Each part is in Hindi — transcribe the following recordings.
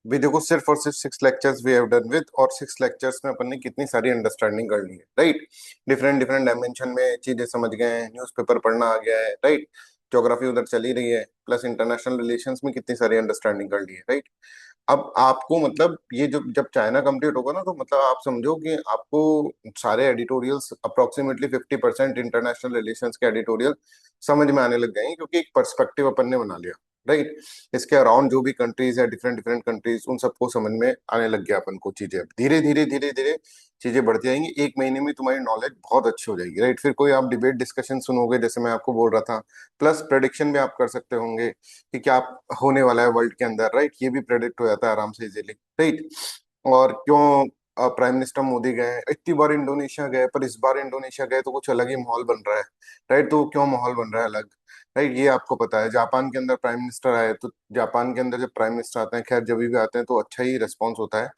भी देखो, सिर्फ और सिर्फ 6 lectures we have done with, और 6 लेक्चर्स में अपन ने कितनी सारी अंडरस्टैंडिंग कर ली है, राइट। डिफरेंट डिफरेंट डायमेंशन में चीजें समझ गए हैं, न्यूज़पेपर पढ़ना आ गया है, राइट। ज्योग्राफी उधर चली रही है, प्लस इंटरनेशनल रिलेशंस में कितनी सारी अंडरस्टैंडिंग कर ली है, राइट। अब आपको मतलब ये जो जब चाइना कंप्लीट होगा ना, तो मतलब आप समझो कि आपको सारे एडिटोरियल्स अप्रोक्सीमेटली 50% इंटरनेशनल रिलेशंस के एडिटोरियल समझ में आने लग जाएंगे, क्योंकि एक पर्सपेक्टिव अपन ने बना लिया, राइट। इसके अराउंड जो भी कंट्रीज है, डिफरेंट डिफरेंट कंट्रीज, उन सबको समझ में आने लग गया अपन को चीजें। धीरे धीरे धीरे धीरे चीजें बढ़ती जाएंगी, 1 महीने में तुम्हारी नॉलेज बहुत अच्छी हो जाएगी, राइट। फिर कोई आप डिबेट डिस्कशन सुनोगे, जैसे मैं आपको बोल रहा था, प्लस प्रेडिक्शन भी आप कर सकते होंगे कि क्या होने वाला है वर्ल्ड के अंदर, राइट। ये भी प्रेडिक्ट हो जाता है आराम से, इजीली, राइट। और क्यों प्राइम मिनिस्टर मोदी गए, इतनी बार इंडोनेशिया गए, पर इस बार इंडोनेशिया गए तो कुछ अलग ही माहौल बन रहा है, राइट। तो क्यों माहौल बन रहा है अलग, राइट, ये आपको पता है। जापान के अंदर प्राइम मिनिस्टर आए, तो जापान के अंदर जब प्राइम मिनिस्टर आते हैं, खैर जब भी आते हैं तो अच्छा ही रिस्पॉन्स होता है,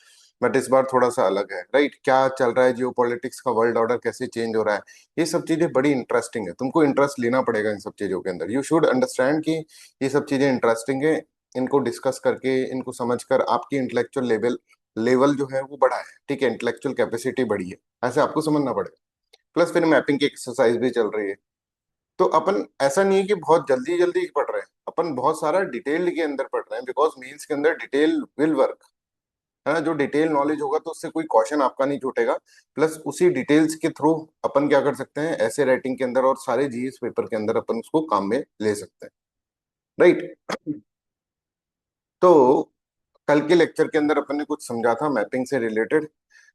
बट इस बार थोड़ा सा अलग है, राइट। क्या चल रहा है, जियो पॉलिटिक्स का वर्ल्ड ऑर्डर कैसे चेंज हो रहा है, ये सब चीजें बड़ी इंटरेस्टिंग है। तुमको इंटरेस्ट लेना पड़ेगा इन सब चीजों के अंदर। यू शुड अंडरस्टैंड कि ये सब चीजें इंटरेस्टिंग है। इनको डिस्कस करके, इनको समझकर आपकी इंटेलेक्चुअल लेवल लेवल जो है वो बढ़ा है, ठीक है, इंटेलेक्चुअल कैपेसिटी बढ़ी है, ऐसे आपको समझना पड़ेगा। प्लस फिर मैपिंग की एक्सरसाइज भी चल रही है। तो अपन ऐसा नहीं है कि बहुत जल्दी जल्दी पढ़ रहे हैं, अपन बहुत सारा डिटेल के अंदर पढ़ रहे हैं, बिकॉज मेंस के अंदर डिटेल विल वर्क, है ना। जो डिटेल नॉलेज होगा तो उससे कोई क्वेश्चन आपका नहीं छूटेगा। प्लस उसी डिटेल्स के थ्रू अपन क्या कर सकते हैं, ऐसे राइटिंग के अंदर और सारे जीएस पेपर के अंदर अपन उसको काम में ले सकते हैं, राइट। तो कल के लेक्चर के अंदर अपन ने कुछ समझा था मैपिंग से रिलेटेड,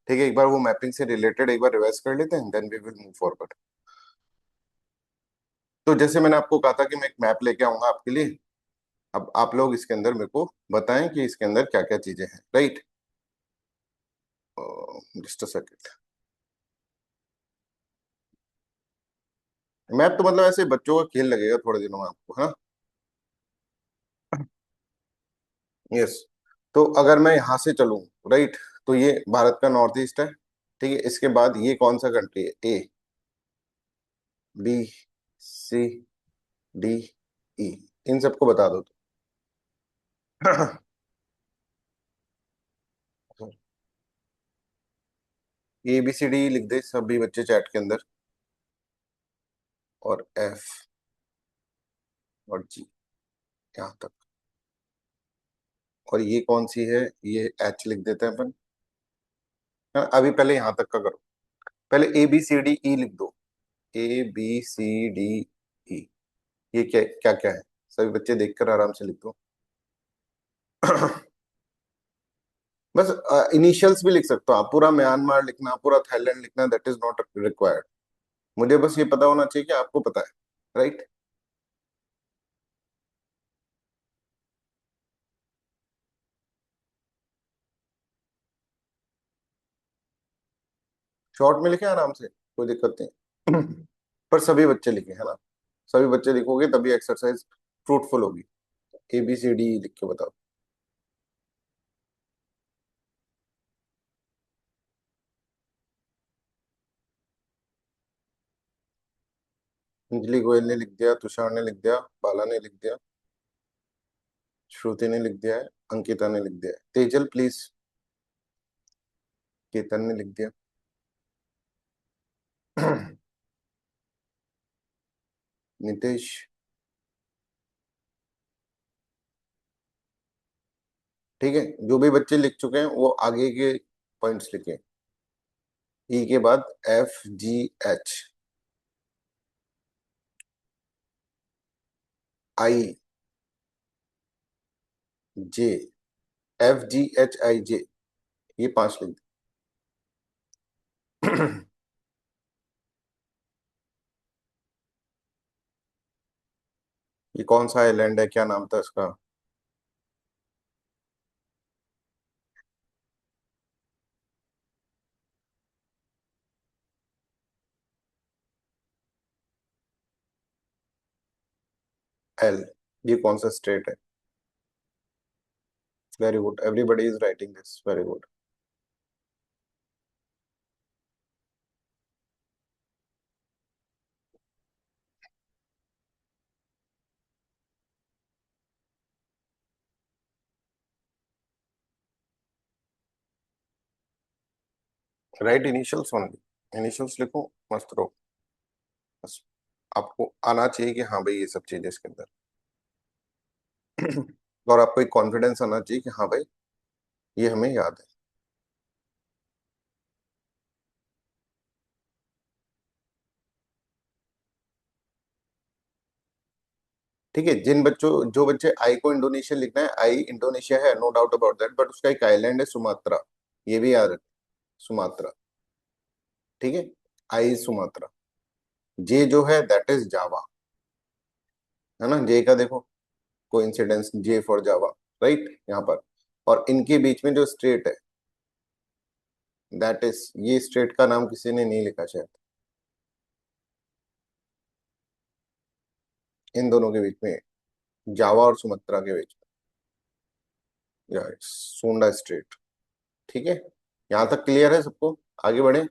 ठीक है। एक बार वो मैपिंग से रिलेटेड एक बार रिवाइज कर लेते हैं, then we will move forward. तो जैसे मैंने आपको कहा था कि मैं एक मैप लेके आऊंगा आपके लिए। अब आप लोग इसके अंदर मेरे को बताएं कि इसके अंदर क्या क्या चीजें हैं, right. Just a second. Map तो मतलब ऐसे बच्चों का खेल लगेगा थोड़े दिनों में आपको, है ना। यस। तो अगर मैं यहाँ से चलूँ, राइट, तो ये भारत का नॉर्थ ईस्ट है, ठीक है। इसके बाद ये कौन सा कंट्री है, ए, बी, सी, डी, ई, इन सबको बता दो तो। ए बी सी डी लिख दे सभी बच्चे चैट के अंदर, और एफ और जी, यहाँ तक। और ये कौन सी है, ये एच लिख देते हैं अपन। हाँ, अभी पहले यहाँ तक का करो। पहले A B C D E लिख दो। A B C D E, ये क्या क्या क्या है, सभी बच्चे देखकर आराम से लिख दो। बस इनिशियल्स भी लिख सकते हो आप, पूरा म्यांमार लिखना, पूरा थाईलैंड लिखना, दैट इज नॉट रिक्वायर्ड। मुझे बस ये पता होना चाहिए कि आपको पता है, राइट। शॉर्ट में लिखे आराम से, कोई दिक्कत नहीं। पर सभी बच्चे लिखे, है ना। सभी बच्चे लिखोगे तभी एक्सरसाइज फ्रूटफुल होगी। ए बी सी डी लिख के बताओ। अंजलि गोयल ने लिख दिया, तुषार ने लिख दिया, बाला ने लिख दिया, श्रुति ने लिख दिया है, अंकिता ने लिख दिया है, तेजल प्लीज, केतन ने लिख दिया। नितेश, ठीक है। जो भी बच्चे लिख चुके हैं वो आगे के पॉइंट्स लिखे। ई के बाद F G H, I J, F G H I J, ये 5 लिख दिए। ये कौन सा आइलैंड है, क्या नाम था इसका। एल, ये कौन सा स्टेट है। Very good, everybody is writing this, very good. Right initials only, initials लिखो, मस्त रहो बस। आपको आना चाहिए कि हाँ भाई ये सब चीजें इसके अंदर और आपको एक कॉन्फिडेंस आना चाहिए कि हाँ भाई ये हमें याद है। ठीक है, जिन बच्चों जो बच्चे आई को इंडोनेशिया लिखना है, आई इंडोनेशिया है, no doubt about that, but उसका एक आइलैंड है सुमात्रा, ये भी याद रखें, सुमात्रा। ठीक है, आई सुमात्रा। जे जो है दैट इज जावा, है ना, जे का देखो coincidence, J for Java, right यहाँ पर। और इनके बीच में जो स्टेट है दैट इज, ये स्टेट का नाम किसी ने नहीं लिखा शायद, इन दोनों के बीच में, जावा और सुमात्रा के बीच में, या सोंडा स्ट्रेट। ठीक है, यहाँ तक क्लियर है सबको, आगे बढ़े।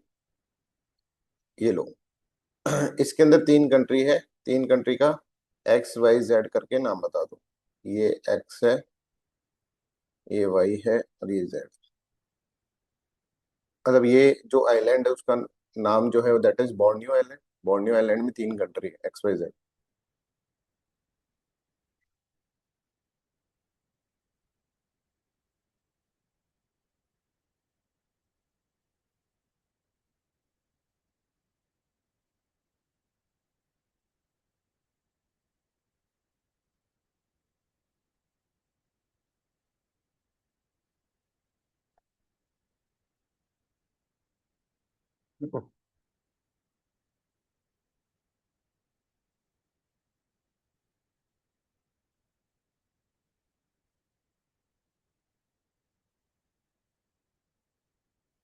ये लो, इसके अंदर तीन कंट्री है, तीन कंट्री का एक्स वाई जेड करके नाम बता दो। ये एक्स है, ये वाई है, और ये जेड। मतलब ये जो आइलैंड है उसका नाम जो है that is Borneo island. Borneo island में तीन कंट्री है, एक्स वाई जेड।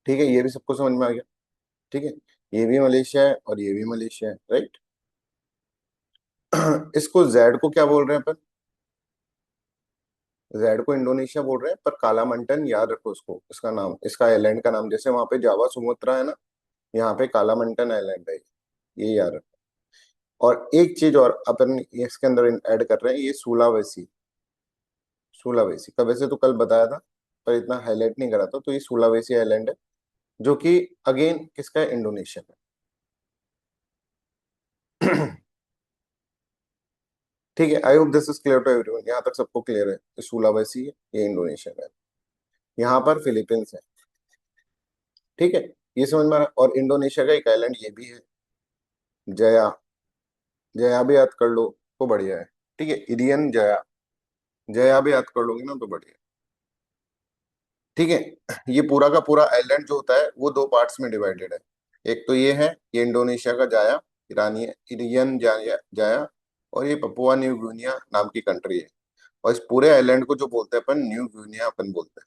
ठीक है, ये भी सबको समझ में आ गया। ठीक है, ये भी मलेशिया है और ये भी मलेशिया है, राइट। इसको जेड को क्या बोल रहे हैं अपन? जेड को इंडोनेशिया बोल रहे हैं, पर कालामंटन याद रखो उसको, इसका नाम, इसका आइलैंड का नाम, जैसे वहां पे जावा सुमात्रा है ना, यहाँ पे कालामंटन आइलैंड है, ये याद रखो। और एक चीज और अपन इसके अंदर ऐड कर रहे हैं, ये सुलावेसी। सुलावेसी का वैसे तो कल बताया था, पर इतना हाईलाइट नहीं करा था, तो ये सुलावेसी आइलैंड है, जो कि अगेन किसका है, इंडोनेशिया का। ठीक है, I hope this is clear to everyone, यहाँ तक सबको क्लियर है, ये सुलावेसी है, ये इंडोनेशिया का है, यहाँ पर फिलीपींस है। ठीक है, ये समझ में आ रहा है? और इंडोनेशिया का एक आइलैंड ये भी है, जया। जया भी याद कर लो तो बढ़िया है। ठीक है, इरियन जया, जया भी याद कर लोगे ना तो बढ़िया है। ठीक है, ये पूरा का पूरा आइलैंड जो होता है वो दो पार्ट्स में डिवाइडेड है। एक तो ये इंडोनेशिया का जाया, ईरानी इरियन जाया जाया, और ये पपुआ न्यू गिनिया नाम की कंट्री है। और इस पूरे आइलैंड को जो बोलते हैं अपन, न्यू गिनिया अपन बोलते हैं।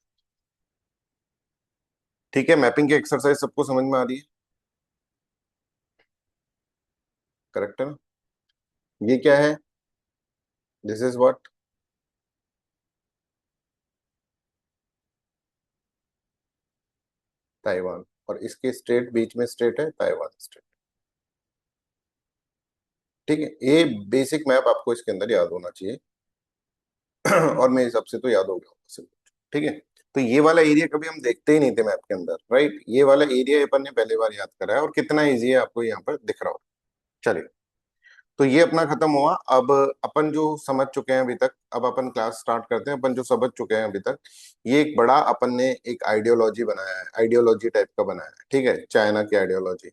ठीक है, मैपिंग की एक्सरसाइज सबको समझ में आ रही है? करेक्ट है ना? ये क्या है? This is what? ताइवान। और इसके स्टेट बीच में स्टेट है ताइवान स्टेट। ठीक है, ये बेसिक मैप आपको इसके अंदर याद होना चाहिए। और मेरे हिसाब से तो याद हो गया होगा सब कुछ। ठीक है, तो ये वाला एरिया कभी हम देखते ही नहीं थे मैप के अंदर, राइट। ये वाला एरिया अपन ने पहली बार याद करा है, और कितना इजी है आपको यहाँ पर दिख रहा हो। चलिए, तो ये अपना खत्म हुआ। अब अपन जो समझ चुके हैं अभी तक, अब अपन क्लास स्टार्ट करते हैं। अपन जो समझ चुके हैं अभी तक, ये एक बड़ा अपन ने एक आइडियोलॉजी बनाया है, आइडियोलॉजी टाइप का बनाया है। ठीक है, चाइना की आइडियोलॉजी,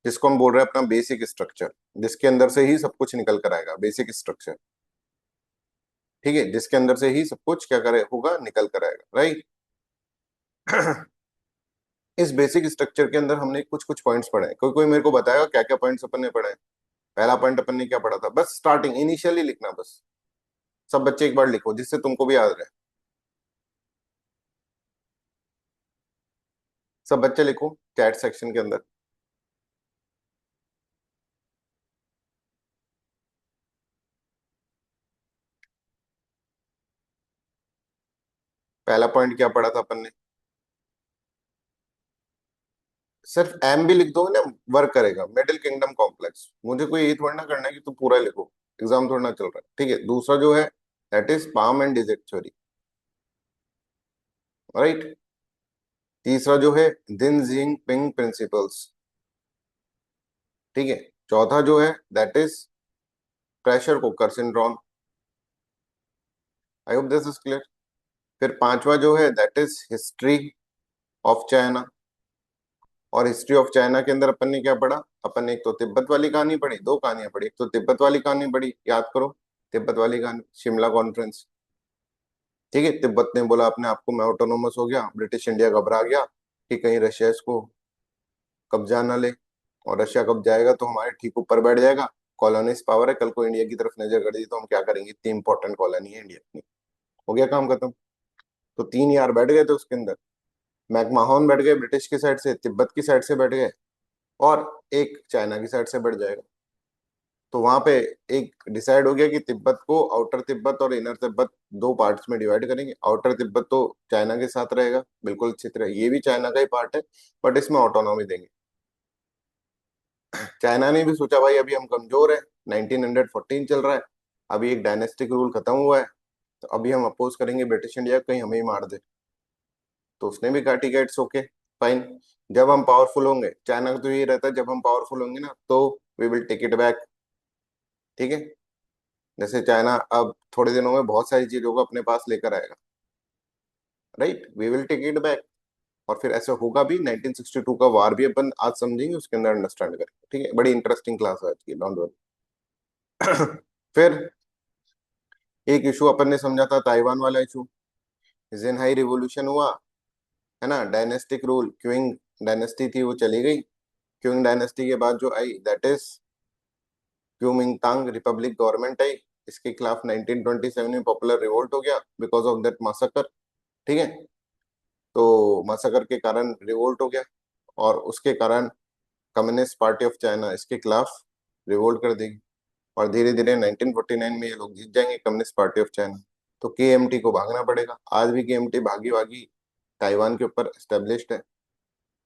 जिसको हम बोल रहे हैं अपना बेसिक स्ट्रक्चर, जिसके अंदर से ही सब कुछ निकल कर आएगा, बेसिक स्ट्रक्चर। ठीक है, जिसके अंदर से ही सब कुछ क्या करे होगा, निकल कर आएगा, राइट। इस बेसिक स्ट्रक्चर के अंदर हमने कुछ कुछ पॉइंट्स पढ़े हैं। कोई कोई मेरे को बताएगा क्या क्या पॉइंट्स अपन ने पढ़े हैं? पहला पॉइंट अपन ने क्या पढ़ा था? बस स्टार्टिंग इनिशियली लिखना बस। सब बच्चे एक बार लिखो, जिससे तुमको भी याद रहे। सब बच्चे लिखो चैट सेक्शन के अंदर। पहला पॉइंट क्या पढ़ा था अपन ने? सिर्फ एम भी लिख दोगे ना, वर्क करेगा, मिडिल किंगडम कॉम्प्लेक्स। मुझे कोई ये थोड़ा ना करना है कि तू पूरा लिखो, एग्जाम थोड़ा ना चल रहा है। ठीक है, दूसरा जो है that is palm and digit theory, right. तीसरा जो है दिन जिंगपिंग प्रिंसिपल्स, ठीक है। चौथा जो है that is pressure cooker syndrome. I hope this is clear. फिर पांचवा जो है that is history of China. और हिस्ट्री ऑफ चाइना के अंदर अपन ने क्या पढ़ा? अपन ने एक तो तिब्बत वाली कहानी पढ़ी, दो कहानियां पढ़ी। एक तो तिब्बत वाली कहानी पढ़ी, याद करो, तिब्बत वाली कहानी, शिमला कॉन्फ्रेंस, ठीक है। तिब्बत ने बोला अपने आप को मैं ऑटोनोमस हो गया, ब्रिटिश इंडिया घबरा गया कि कहीं रशिया इसको कब्जा ना ले, और रशिया कब जाएगा तो हमारे ठीक ऊपर बैठ जाएगा, कॉलोनिस्ट पावर है, कल को इंडिया की तरफ नजर कर दी तो हम क्या करेंगे, इतनी इंपॉर्टेंट कॉलोनी है इंडिया की। हो गया काम खत्म। तो तीन यार बैठ गए थे उसके अंदर, मैकमाहोन बैठ गए ब्रिटिश की साइड से, तिब्बत की साइड से बैठ गए, और एक चाइना की साइड से बैठ जाएगा। तो वहां पे एक डिसाइड हो गया कि तिब्बत को आउटर तिब्बत और इनर तिब्बत दो पार्ट्स में डिवाइड करेंगे। आउटर तिब्बत तो चाइना के साथ रहेगा बिल्कुल अच्छी तरह, ये भी चाइना का ही पार्ट है, बट इसमें ऑटोनॉमी देंगे। चाइना ने भी सोचा भाई अभी हम कमजोर है, 1914 चल रहा है, अभी एक डायनेस्टिक रूल खत्म हुआ है, तो अभी हम अपोज करेंगे ब्रिटिश इंडिया, कहीं हमें ही मार दे। तो उसने भी कहा ठीक है, इट्स ओके, फाइन। जब हम पावरफुल होंगे, चाइना का तो ये रहता है, जब हम पावरफुल होंगे ना तो we will take it back, ठीक है। जैसे चाइना अब थोड़े दिनों में बहुत सारी चीजों को अपने पास लेकर आएगा, right, we will take it back. और फिर ऐसा होगा भी। 1962 का वार भी अपन आज समझेंगे, उसके अंदर अंडरस्टैंड करेंगे, ठीक है। बड़ी इंटरेस्टिंग क्लास है आज की, डोंट वरी। फिर एक इशू अपन ने समझा था, ताइवान वाला इशू। जिनहाई रिवॉल्यूशन हुआ, है ना, डायनेस्टिक रूल, क्विंग डायनेस्टी थी वो चली गई। क्विंग डायनेस्टी के बाद जो आई दैट इज क्यूमिंगतांग रिपब्लिक गवर्नमेंट आई। इसके खिलाफ 1927 में पॉपुलर रिवोल्ट हो गया बिकॉज ऑफ दैट मासकर, ठीक है। तो मासकर के कारण रिवोल्ट हो गया, और उसके कारण कम्युनिस्ट पार्टी ऑफ चाइना इसके खिलाफ रिवोल्ट कर देगी, और धीरे धीरे 1949 में ये लोग जीत जाएंगे, कम्युनिस्ट पार्टी ऑफ चाइना। तो केएमटी को भागना पड़ेगा। आज भी केएमटी भागी भागी ताइवान के ऊपर एस्टेब्लिश्ड है।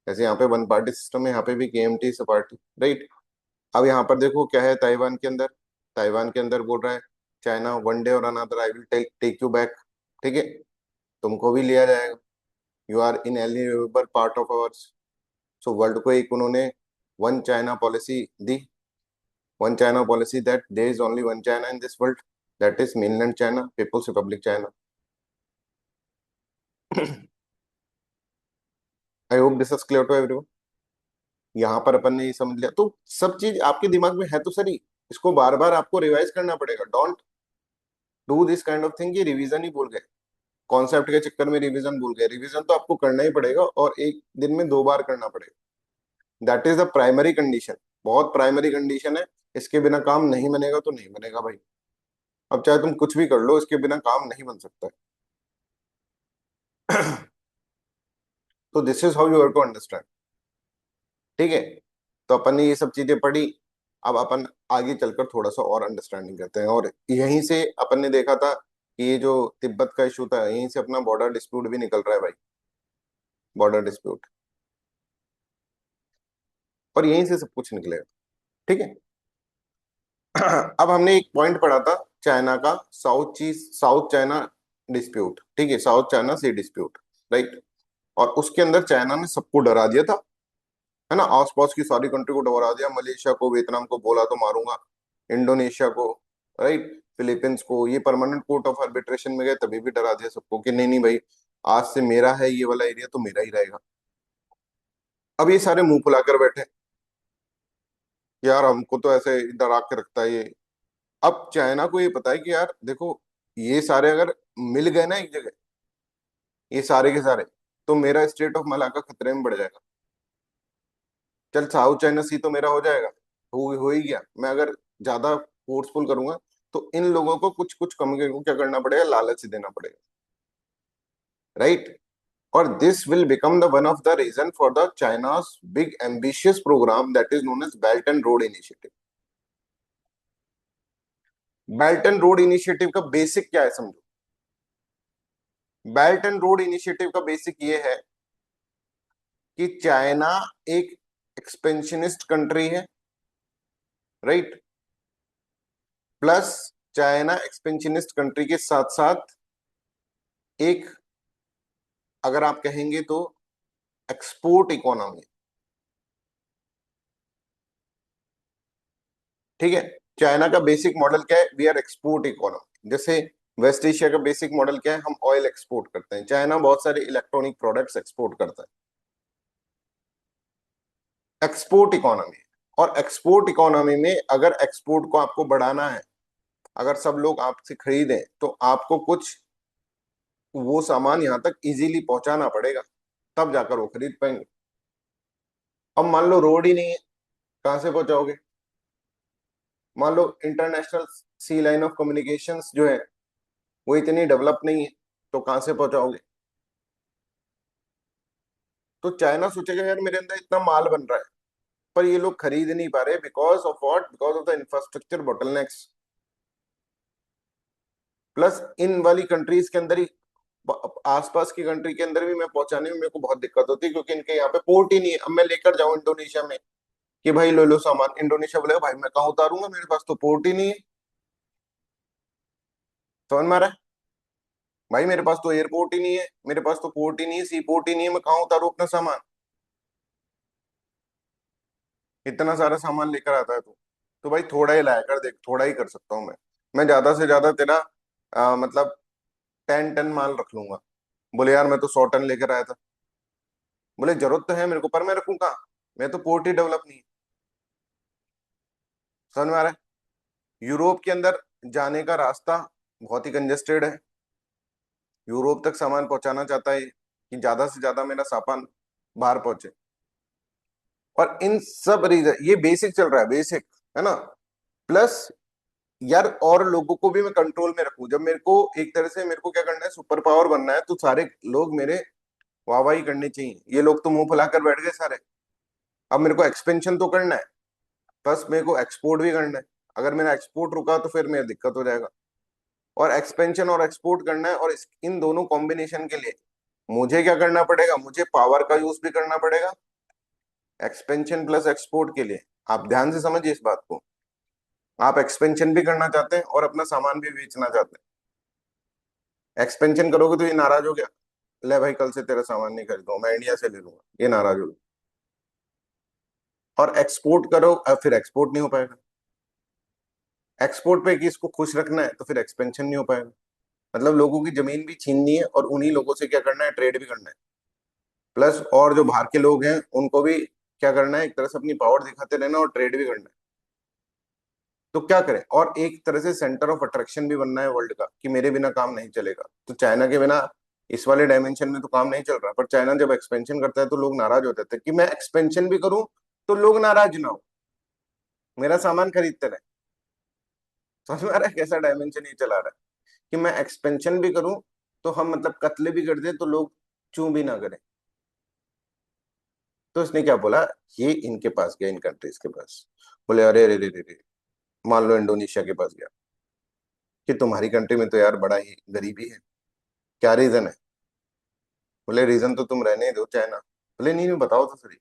जैसे यहाँ पे वन पार्टी सिस्टम है, यहाँ पे भी केएमटी से पार्टी, राइट। अब यहाँ पर देखो क्या है ताइवान के अंदर। ताइवान के अंदर बोल रहा है चाइना, वन डे और another I will take take you back, ठीक है, तुमको भी लिया जाएगा, you are in eligible part of ours. So world को एक उन्होंने वन चाइना पॉलिसी दी। One China policy that there is only one China in this world, that is mainland China, people's republic China. I hope this is clear to everyone. यहाँ पर अपन ने ये समझ लिया, तो सब चीज आपके दिमाग में है तो सही, इसको बार बार आपको रिवाइज करना पड़ेगा। Don't do this kind of thing कि रिवीजन ही भूल गए, कॉन्सेप्ट के चक्कर में रिवीजन भूल गए। रिवीजन तो आपको करना ही पड़ेगा, और एक दिन में दो बार करना पड़ेगा। That is the primary condition, बहुत प्राइमरी कंडीशन है। इसके बिना काम नहीं बनेगा तो नहीं बनेगा भाई। अब चाहे तुम कुछ भी कर लो, इसके बिना काम नहीं बन सकता है। तो this is how you have to understand, ठीक है। तो अपन ने ये सब चीजें पढ़ी। अब अपन आगे चलकर थोड़ा सा और अंडरस्टैंडिंग करते हैं, और यहीं से अपन ने देखा था कि ये जो तिब्बत का इशू था, यहीं से अपना बॉर्डर डिस्प्यूट भी निकल रहा है भाई, बॉर्डर डिस्प्यूट, और यहीं से सब कुछ निकलेगा, ठीक है। अब हमने एक पॉइंट पढ़ा था चाइना का, साउथ चाइना डिस्प्यूट, ठीक है, साउथ चाइना सी डिस्प्यूट, राइट। और उसके अंदर चाइना ने सबको डरा दिया था, है ना, आसपास की सारी कंट्री को डरा दिया, मलेशिया को, वियतनाम को बोला तो मारूंगा, इंडोनेशिया को, राइट, फिलीपींस को। ये परमानेंट कोर्ट ऑफ आर्बिट्रेशन में गए तभी भी डरा दिया सबको कि नहीं नहीं भाई, आज से मेरा है ये वाला एरिया तो मेरा ही रहेगा। अब ये सारे मुंह फुलाकर बैठे, यार हमको तो ऐसे डरा के रखता है ये। अब चाइना को ये पता है कि यार देखो, ये सारे अगर मिल गए ना एक जगह, ये सारे के सारे, तो मेरा स्टेट ऑफ मलाका खतरे में बढ़ जाएगा। चल साउथ चाइना सी तो मेरा हो जाएगा, हो ही गया। मैं अगर ज्यादा फोर्सफुल करूंगा तो इन लोगों को कुछ कुछ कम को क्या करना पड़ेगा, लालच देना पड़ेगा, राइट। और this will become the one of the reason for the China's big ambitious programme that is known as belt and road initiative. Belt and road initiative का बेसिक क्या है समझो। बेल्ट एंड रोड इनिशिएटिव का बेसिक ये है कि चाइना एक एक्सपेंशनिस्ट कंट्री है, right. Plus China expansionist country के साथ साथ एक, अगर आप कहेंगे तो एक्सपोर्ट इकोनॉमी। ठीक है। चाइना का बेसिक मॉडल क्या है? We are export economy. जैसे वेस्ट एशिया का बेसिक मॉडल क्या है? हम ऑयल एक्सपोर्ट करते हैं। चाइना बहुत सारे इलेक्ट्रॉनिक प्रोडक्ट्स एक्सपोर्ट करता है। Export economy. और एक्सपोर्ट इकोनॉमी में अगर एक्सपोर्ट को आपको बढ़ाना है, अगर सब लोग आपसे खरीदें, तो आपको कुछ वो सामान यहां तक इजीली पहुंचाना पड़ेगा, तब जाकर वो खरीद पाएंगे। अब मान लो रोड ही नहीं है, कहां से पहुंचाओगे? मान लो international sea line of communications जो है वो इतनी डेवलप नहीं है, तो कहां से पहुंचाओगे? तो चाइना सोचेगा यार मेरे अंदर इतना माल बन रहा है, पर ये लोग खरीद नहीं पा रहे, because of what? Because of the infrastructure bottlenecks. Plus इन वाली कंट्रीज के अंदर ही, आसपास की कंट्री के अंदर भी मैं पहुंचाने में मेरे को बहुत दिक्कत होती है, क्योंकि इनके यहाँ पे पोर्ट ही नहीं है। अब मैं लेकर जाऊं इंडोनेशिया में कि भाई ले लो सामान, इंडोनेशिया बोलेगा भाई मैं कहाँ उतारूंगा, मेरे पास तो पोर्ट ही नहीं है। समझ में आ रहा है? भाई मेरे पास तो एयरपोर्ट ही नहीं है, मेरे पास तो पोर्ट ही नहीं है, सी पोर्ट ही नहीं है, मैं कहाँ उतारू अपना सामान? इतना सारा सामान लेकर आता है तो भाई थोड़ा ही लाया कर, देख थोड़ा ही कर सकता हूँ मैं ज्यादा से ज्यादा तेरा मतलब 10 टन माल रख लूंगा। बोले यार मैं तो 100 टन लेकर आया था। बोले जरूरत तो है मेरे को, पर मैं रखूं कहाँ? मैं तो पोर्ट ही डेवलप नहीं है। समझ में आ रहा है? यूरोप के अंदर जाने का रास्ता बहुत ही कंजेस्टेड है। यूरोप तक सामान पहुंचाना चाहता है कि ज्यादा से ज्यादा मेरा सामान बाहर पहुंचे। और इन सब रीजन, ये बेसिक चल रहा है, बेसिक है ना। प्लस यार और लोगों को भी मैं कंट्रोल में रखूं। जब मेरे को एक तरह से मेरे को क्या करना है, सुपर पावर बनना है, तो सारे लोग मेरे वाहवाही करनी चाहिए। ये लोग तो मुंह फुलाकर बैठ गए सारे। अब मेरे को एक्सपेंशन तो करना है, प्लस मेरे को एक्सपोर्ट भी करना है। अगर मेरा एक्सपोर्ट रुका तो फिर मेरा दिक्कत हो जाएगा। और एक्सपेंशन और एक्सपोर्ट करना है, और इन दोनों कॉम्बिनेशन के लिए मुझे क्या करना पड़ेगा? मुझे पावर का यूज भी करना पड़ेगा, एक्सपेंशन प्लस एक्सपोर्ट के लिए। आप ध्यान से समझिए इस बात को। आप एक्सपेंशन भी करना चाहते हैं और अपना सामान भी बेचना चाहते हैं। एक्सपेंशन करोगे तो ये नाराज हो गया, ले भाई कल से तेरा सामान नहीं खरीदूंगा, मैं इंडिया से ले लूंगा, ये नाराज हो गया। और एक्सपोर्ट करो, फिर एक्सपोर्ट नहीं हो पाएगा। एक्सपोर्ट पे कि इसको खुश रखना है, तो फिर एक्सपेंशन नहीं हो पाएगा। मतलब लोगों की जमीन भी छीननी है, और उन्हीं लोगों से क्या करना है? ट्रेड भी करना है। प्लस और जो बाहर के लोग हैं उनको भी क्या करना है? एक तरह से अपनी पावर दिखाते रहना और ट्रेड भी करना है। तो क्या करें? और एक तरह से सेंटर ऑफ अट्रैक्शन भी बनना है वर्ल्ड का, कि मेरे बिना काम नहीं चलेगा। तो चाइना के बिना इस वाले डायमेंशन में तो काम नहीं चल रहा। पर चाइना जब एक्सपेंशन करता है तो लोग नाराज हो जाते हैं कि मैं एक्सपेंशन भी करूं तो लोग नाराज ना हो, मेरा सामान खरीदते रहे। समझ में आ रहा है कैसा डायमेंशन ये चला रहा है? कि मैं एक्सपेंशन भी करूं तो हम मतलब कत्ले भी कर दे तो लोग चू भी ना करें। तो इसने क्या बोला? ये इनके पास गया, इन कंट्रीज के पास। बोले अरे रे रे रे रे, मान लो इंडोनेशिया के पास गया कि तुम्हारी कंट्री में तो यार बड़ा ही गरीबी है, क्या रीजन है? बोले रीजन तो तुम रहने ही दो चाइना। बोले नहीं नहीं बताओ तो सही।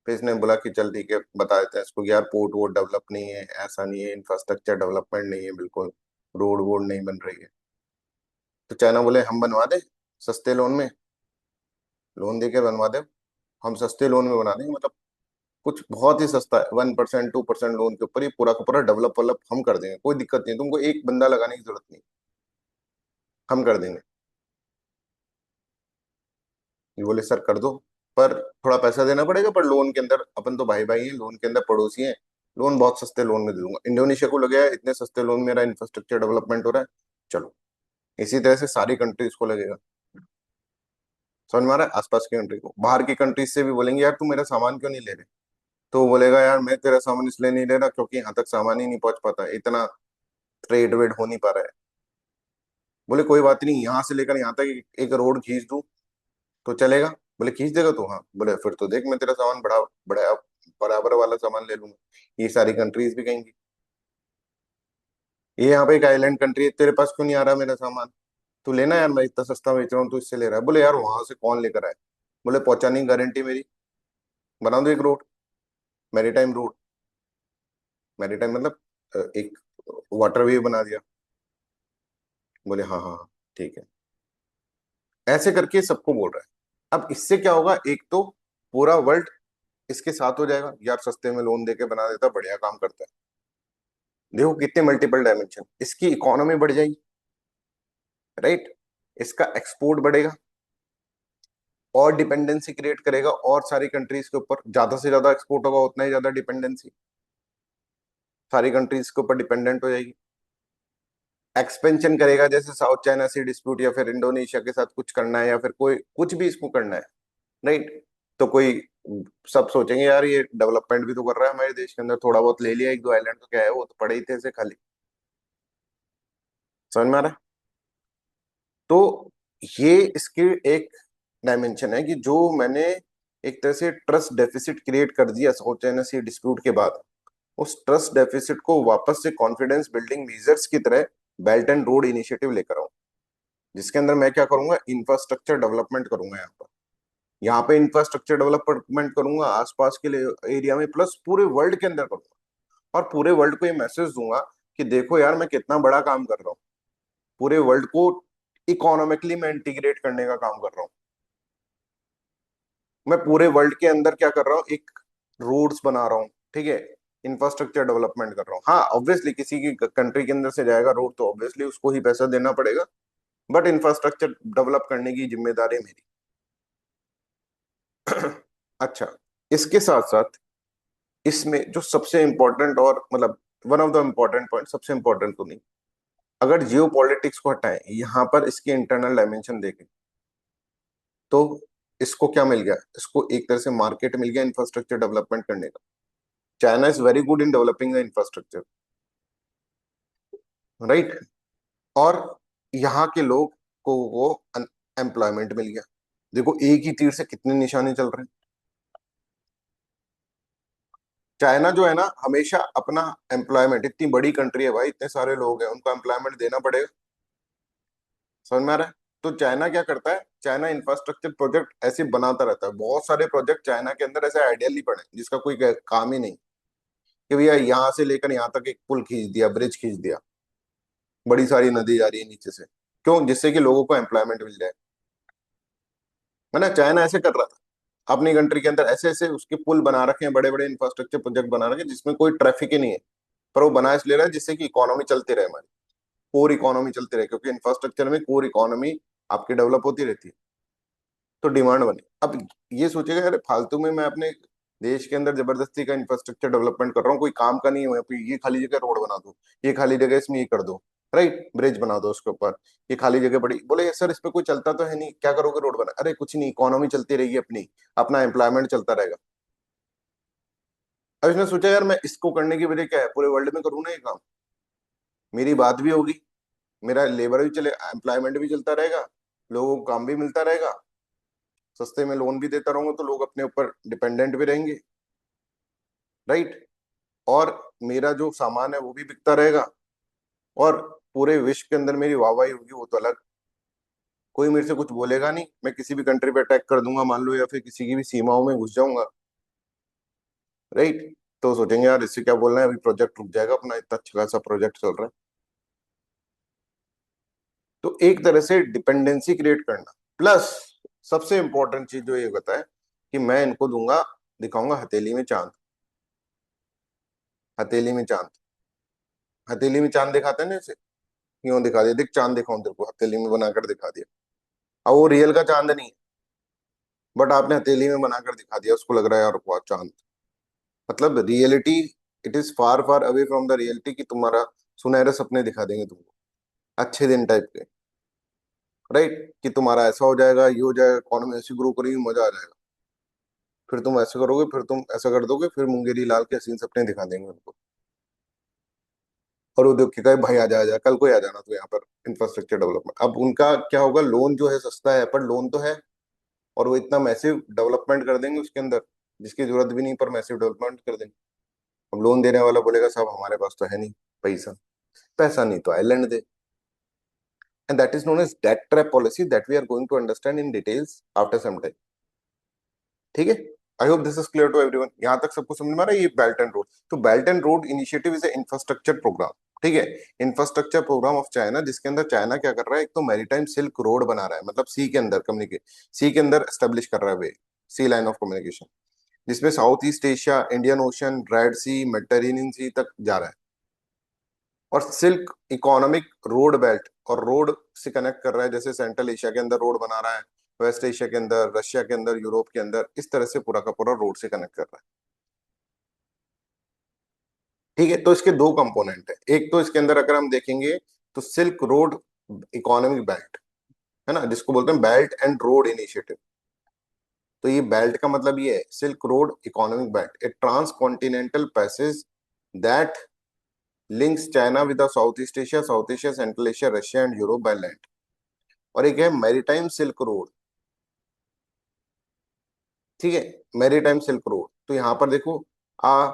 फिर इसने बोला कि चल ठीक है बता देते हैं इसको कि यार पोर्ट वोर्ट डेवलप नहीं है, ऐसा नहीं है, इंफ्रास्ट्रक्चर डेवलपमेंट नहीं है बिल्कुल, रोड वोड नहीं बन रही है। तो चाइना बोले हम बनवा दे सस्ते लोन में, लोन दे के बनवा दे, हम सस्ते लोन में बना देंगे। मतलब कुछ बहुत ही सस्ता है, 1% 2% लोन के ऊपर ही पूरा का पूरा डेवलप वलप हम कर देंगे, कोई दिक्कत नहीं, तुमको एक बंदा लगाने की जरूरत नहीं, हम कर देंगे। ये बोले सर कर दो, पर थोड़ा पैसा देना पड़ेगा, पर लोन के अंदर अपन तो भाई भाई हैं, लोन के अंदर पड़ोसी हैं, लोन बहुत सस्ते लोन में दे दूंगा। इंडोनेशिया को लगे है इतने सस्ते लोन में मेरा इंफ्रास्ट्रक्चर डेवलपमेंट हो रहा है, चलो। इसी तरह से सारी कंट्रीज को लगेगा। समझ में आ रहा है? आसपास की कंट्री को, बाहर की कंट्रीज से भी बोलेंगे यार तू मेरा सामान क्यों नहीं ले रहे? तो वो बोलेगा यार मैं तेरा सामान इसलिए नहीं ले रहा क्योंकि यहाँ तक सामान ही नहीं पहुंच पाता, इतना ट्रेड वेड हो नहीं पा रहा है। बोले कोई बात नहीं, यहाँ से लेकर यहाँ तक एक रोड खींच दूं तो चलेगा? बोले खींच देगा तू? हाँ। बोले फिर तो देख मैं तेरा सामान बड़ा बड़ा बराबर वाला सामान ले लूंगा। ये सारी कंट्रीज भी कहेंगी ये यहाँ पे एक आइलैंड कंट्री है, तेरे पास क्यों नहीं आ रहा मेरा सामान? तू लेना यार, मैं इतना सस्ता बेच रहा हूँ, तू इससे ले रहा है। बोले यार वहां से कौन लेकर आए? बोले पहुंचाने की गारंटी मेरी, बना दो एक रोड, मैरीटाइम रोड। मैरीटाइम मतलब एक वाटर वे बना दिया। बोले हाँ हाँ हाँ, ठीक है। ऐसे करके सबको बोल रहा है। अब इससे क्या होगा, एक तो पूरा वर्ल्ड इसके साथ हो जाएगा, यार सस्ते में लोन देके बना देता, बढ़िया काम करता है। देखो कितने मल्टीपल डायमेंशन, इसकी इकोनॉमी बढ़ जाएगी, राइट, इसका एक्सपोर्ट बढ़ेगा, और डिपेंडेंसी क्रिएट करेगा, और सारी कंट्रीज के ऊपर ज्यादा से ज्यादा एक्सपोर्ट होगा, उतना ही ज्यादा डिपेंडेंसी सारी कंट्रीज के ऊपर डिपेंडेंट हो जाएगी। एक्सपेंशन करेगा, जैसे साउथ चाइना सी डिस्प्यूट, या फिर इंडोनेशिया के साथ कुछ करना है, या फिर कोई कुछ भी इसको करना है, राइट। तो कोई, सब सोचेंगे यार ये डेवलपमेंट भी तो कर रहा है हमारे देश के अंदर, थोड़ा बहुत ले लिया एक दो आइलैंड तो क्या है, वो तो पड़े ही थे ऐसे खाली। समझ में आ रहा है? तो ये इसके एक डायमेंशन है कि जो मैंने एक तरह से ट्रस्ट डेफिसिट क्रिएट कर दिया साउथ चाइना सी डिस्प्यूट के बाद, उस ट्रस्ट डेफिसिट को वापस से कॉन्फिडेंस बिल्डिंग मेजर्स की तरह बेल्ट एंड रोड इनिशिएटिव लेकर आऊं, जिसके अंदर मैं क्या करूंगा, इंफ्रास्ट्रक्चर डेवलपमेंट करूंगा। यहाँ पे इंफ्रास्ट्रक्चर डेवलपमेंट करूंगा आसपास के एरिया में, प्लस पूरे वर्ल्ड के अंदर करूंगा, और पूरे वर्ल्ड को ये मैसेज दूंगा कि देखो यार मैं कितना बड़ा काम कर रहा हूँ, पूरे वर्ल्ड को इकोनॉमिकली मैं इंटीग्रेट करने का काम कर रहा हूँ। मैं पूरे वर्ल्ड के अंदर क्या कर रहा हूँ, एक रोड्स बना रहा हूँ, ठीक है, इंफ्रास्ट्रक्चर डेवलपमेंट कर रहा हूँ। हाँ ऑब्वियसली किसी की कंट्री के अंदर से जाएगा रोड तो ऑब्वियसली उसको ही पैसा देना पड़ेगा, बट इंफ्रास्ट्रक्चर डेवलप करने की जिम्मेदारी है मेरी। अच्छा, इसके साथ साथ इसमें जो सबसे इंपॉर्टेंट, और मतलब one of the important point, सबसे इंपॉर्टेंट तो नहीं, अगर जियो पॉलिटिक्स को हटाएं, यहाँ पर इसके इंटरनल डायमेंशन देखें, तो इसको क्या मिल गया, इसको एक तरह से मार्केट मिल गया इंफ्रास्ट्रक्चर डेवलपमेंट करने का। China is very good in developing the infrastructure, right. और यहाँ के लोग को वो एम्प्लॉयमेंट मिल गया। देखो एक ही तीर से कितने निशाने चल रहे हैं। चाइना जो है ना, हमेशा अपना एम्प्लॉयमेंट, इतनी बड़ी कंट्री है भाई, इतने सारे लोग हैं, उनको एम्प्लॉयमेंट देना पड़ेगा। समझ में आ रहा है? तो चाइना क्या करता है, चाइना इंफ्रास्ट्रक्चर प्रोजेक्ट ऐसे बनाता रहता है। बहुत सारे प्रोजेक्ट चाइना के अंदर ऐसे आइडियली पड़े जिसका कोई काम ही नहीं, कि भैया यहाँ से लेकर यहाँ तक एक पुल खींच दिया, ब्रिज खींच दिया, बड़ी सारी नदी जा रही है नीचे से, क्यों, जिससे कि लोगों को एम्प्लॉयमेंट मिल जाए। है ना, चाइना ऐसे कर रहा था अपनी कंट्री के अंदर, ऐसे ऐसे उसके पुल बना रखे हैं, बड़े बड़े इंफ्रास्ट्रक्चर प्रोजेक्ट बना रखे हैं जिसमें कोई ट्रैफिक ही नहीं है, पर वो बना इसलिए रहा है जिससे कि इकोनॉमी चलती रहे, हमारी कोर इकोनॉमी चलती रहे, क्योंकि इंफ्रास्ट्रक्चर में कोर इकोनॉमी आपकी डेवलप होती रहती है, तो डिमांड बनी। अब ये सोचेगा अरे फालतू में मैं अपने देश के अंदर जबरदस्ती का इंफ्रास्ट्रक्चर डेवलपमेंट कर रहा हूँ, कोई काम का नहीं है, मैं ये खाली जगह रोड बना दो, ये खाली जगह इसमें ये कर दो, राइट, ब्रिज बना दो उसके ऊपर, ये खाली जगह बड़ी, बोले सर इस पे कोई चलता तो है नहीं, क्या करोगे रोड बना, अरे कुछ नहीं, इकोनॉमी चलती रहेगी अपनी, अपना एम्प्लॉयमेंट चलता रहेगा। अब इसने सोचा यार मैं इसको करने की वजह क्या है, पूरे वर्ल्ड में करूँ ना ये काम, मेरी बात भी होगी, मेरा लेबर भी चले, एम्प्लॉयमेंट भी चलता रहेगा, लोगों को काम भी मिलता रहेगा, सस्ते में लोन भी देता रहूंगा तो लोग अपने ऊपर डिपेंडेंट भी रहेंगे, राइट, और मेरा जो सामान है वो भी बिकता रहेगा, और पूरे विश्व के अंदर मेरी वाहवाही होगी, वो तो अलग, कोई मेरे से कुछ बोलेगा नहीं, मैं किसी भी कंट्री पे अटैक कर दूंगा मान लो, या फिर किसी की भी सीमाओं में घुस जाऊंगा, राइट। तो सोचेंगे यार इससे क्या बोलना है, अभी प्रोजेक्ट रुक जाएगा अपना, इतना अच्छा खासा प्रोजेक्ट चल रहा है। तो एक तरह से डिपेंडेंसी क्रिएट करना, प्लस सबसे इंपॉर्टेंट चीज जो ये बताए कि मैं इनको दूंगा, दिखाऊंगा हथेली में चांद। हथेली में चांद, हथेली में चांद दिखाते हैं ना इसे, यूं दिखा दिया, देख चांद दिखाऊं तेरे को, हथेली में बनाकर दिखा दिया। अब वो रियल का चांद नहीं है, बट आपने हथेली में बनाकर दिखा दिया, उसको लग रहा है यार वाह चांद। मतलब reality, it is far far away from the reality, कि तुम्हारा सुनहरे सपने दिखा देंगे तुमको, अच्छे दिन टाइप के, राइट, कि तुम्हारा ऐसा हो जाएगा, ये हो जाएगा, इकोनॉमी ऐसी ग्रो करेगी, मजा आ जाएगा, फिर तुम ऐसे करोगे, फिर तुम ऐसा कर दोगे, फिर मुंगेरी लाल के हसीन सपने दिखा देंगे उनको, और वो देख के कहे भाई आ जा, आ जा, कल को ही आ जाना तो यहाँ पर इंफ्रास्ट्रक्चर डेवलपमेंट। अब उनका क्या होगा, लोन जो है सस्ता है, पर लोन तो है, और वो इतना मैसिव डेवलपमेंट कर देंगे उसके अंदर जिसकी जरूरत भी नहीं, पर मैसिव डेवलपमेंट कर देंगे। अब लोन देने वाला बोलेगा साहब हमारे पास तो है नहीं पैसा, पैसा नहीं तो आइलैंड दे, and that is known as debt trap policy, that we are going to understand in details after some time. ठीक है, I hope this is clear to everyone, यहाँ तक सबको समझ में आ रहा है। ये बेल्ट एंड रोड, तो belt and road initiative is a infrastructure programme, ठीक है। इंफ्रास्ट्रक्चर प्रोग्राम ऑफ चाइना, जिसके अंदर चाइना क्या कर रहा है, एक तो मैरीटाइम सिल्क रोड बना रहा है, मतलब सी के अंदर कम्युनिकेट, सी के अंदर एस्टेब्लिश कर रहा है वे, सी लाइन ऑफ कम्युनिकेशन, जिसमें South East Asia, Indian Ocean, Red Sea, Mediterranean Sea तक जा रहा है। और सिल्क इकोनॉमिक रोड बेल्ट, और रोड से कनेक्ट कर रहा है, जैसे सेंट्रल एशिया के अंदर रोड बना रहा है, वेस्ट एशिया के अंदर, रशिया के अंदर, यूरोप के अंदर, इस तरह से पूरा का पूरा रोड से कनेक्ट कर रहा है। ठीक है, तो इसके दो कंपोनेंट है, एक तो इसके अंदर अगर हम देखेंगे तो सिल्क रोड इकोनॉमिक बेल्ट है ना, जिसको बोलते हैं बेल्ट एंड रोड इनिशिएटिव। तो ये बेल्ट का मतलब ये है, Silk Road economic belt, a transcontinental passage that links China with South Asia, Central Asia, Russia and Europe by land. और एक है मैरीटाइम सिल्क रोड। ठीक है, मैरीटाइम सिल्क रोड, तो यहाँ पर देखो, आ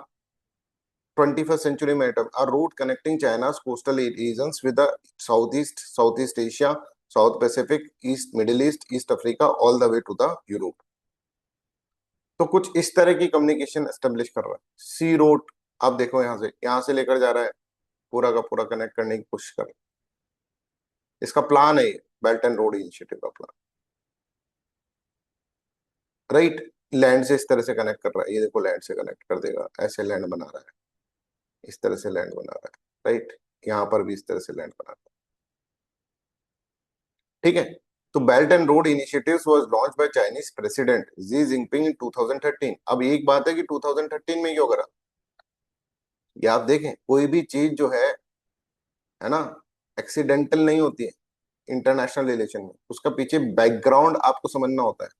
21st century maritime, a route connecting China's coastal regions with the Southeast Asia, South Pacific, East Middle East, East Africa, all the way to the Europe। तो कुछ इस तरह की कम्युनिकेशन एस्टेब्लिश कर रहा है सी रोड। आप देखो, यहाँ से लेकर जा रहा है, पूरा का पूरा कनेक्ट करने की कोशिश कर रहा है। इसका प्लान है, बेल्ट एंड रोड इनिशिएटिव का प्लान, राइट। लैंड से इस तरह से कनेक्ट कर रहा है, ये देखो लैंड से कनेक्ट कर देगा, ऐसे लैंड बना रहा है, इस तरह से लैंड बना रहा है, राइट। यहाँ पर भी इस तरह से लैंड बना रहा है। ठीक है, तो belt and road initiatives was launch by Chinese president Xi Jinping in 2013। अब एक बात है कि 2013 में क्यों करा, ये आप देखें, कोई भी चीज जो है ना, एक्सीडेंटल नहीं होती है इंटरनेशनल रिलेशन में, उसका पीछे बैकग्राउंड आपको समझना होता है।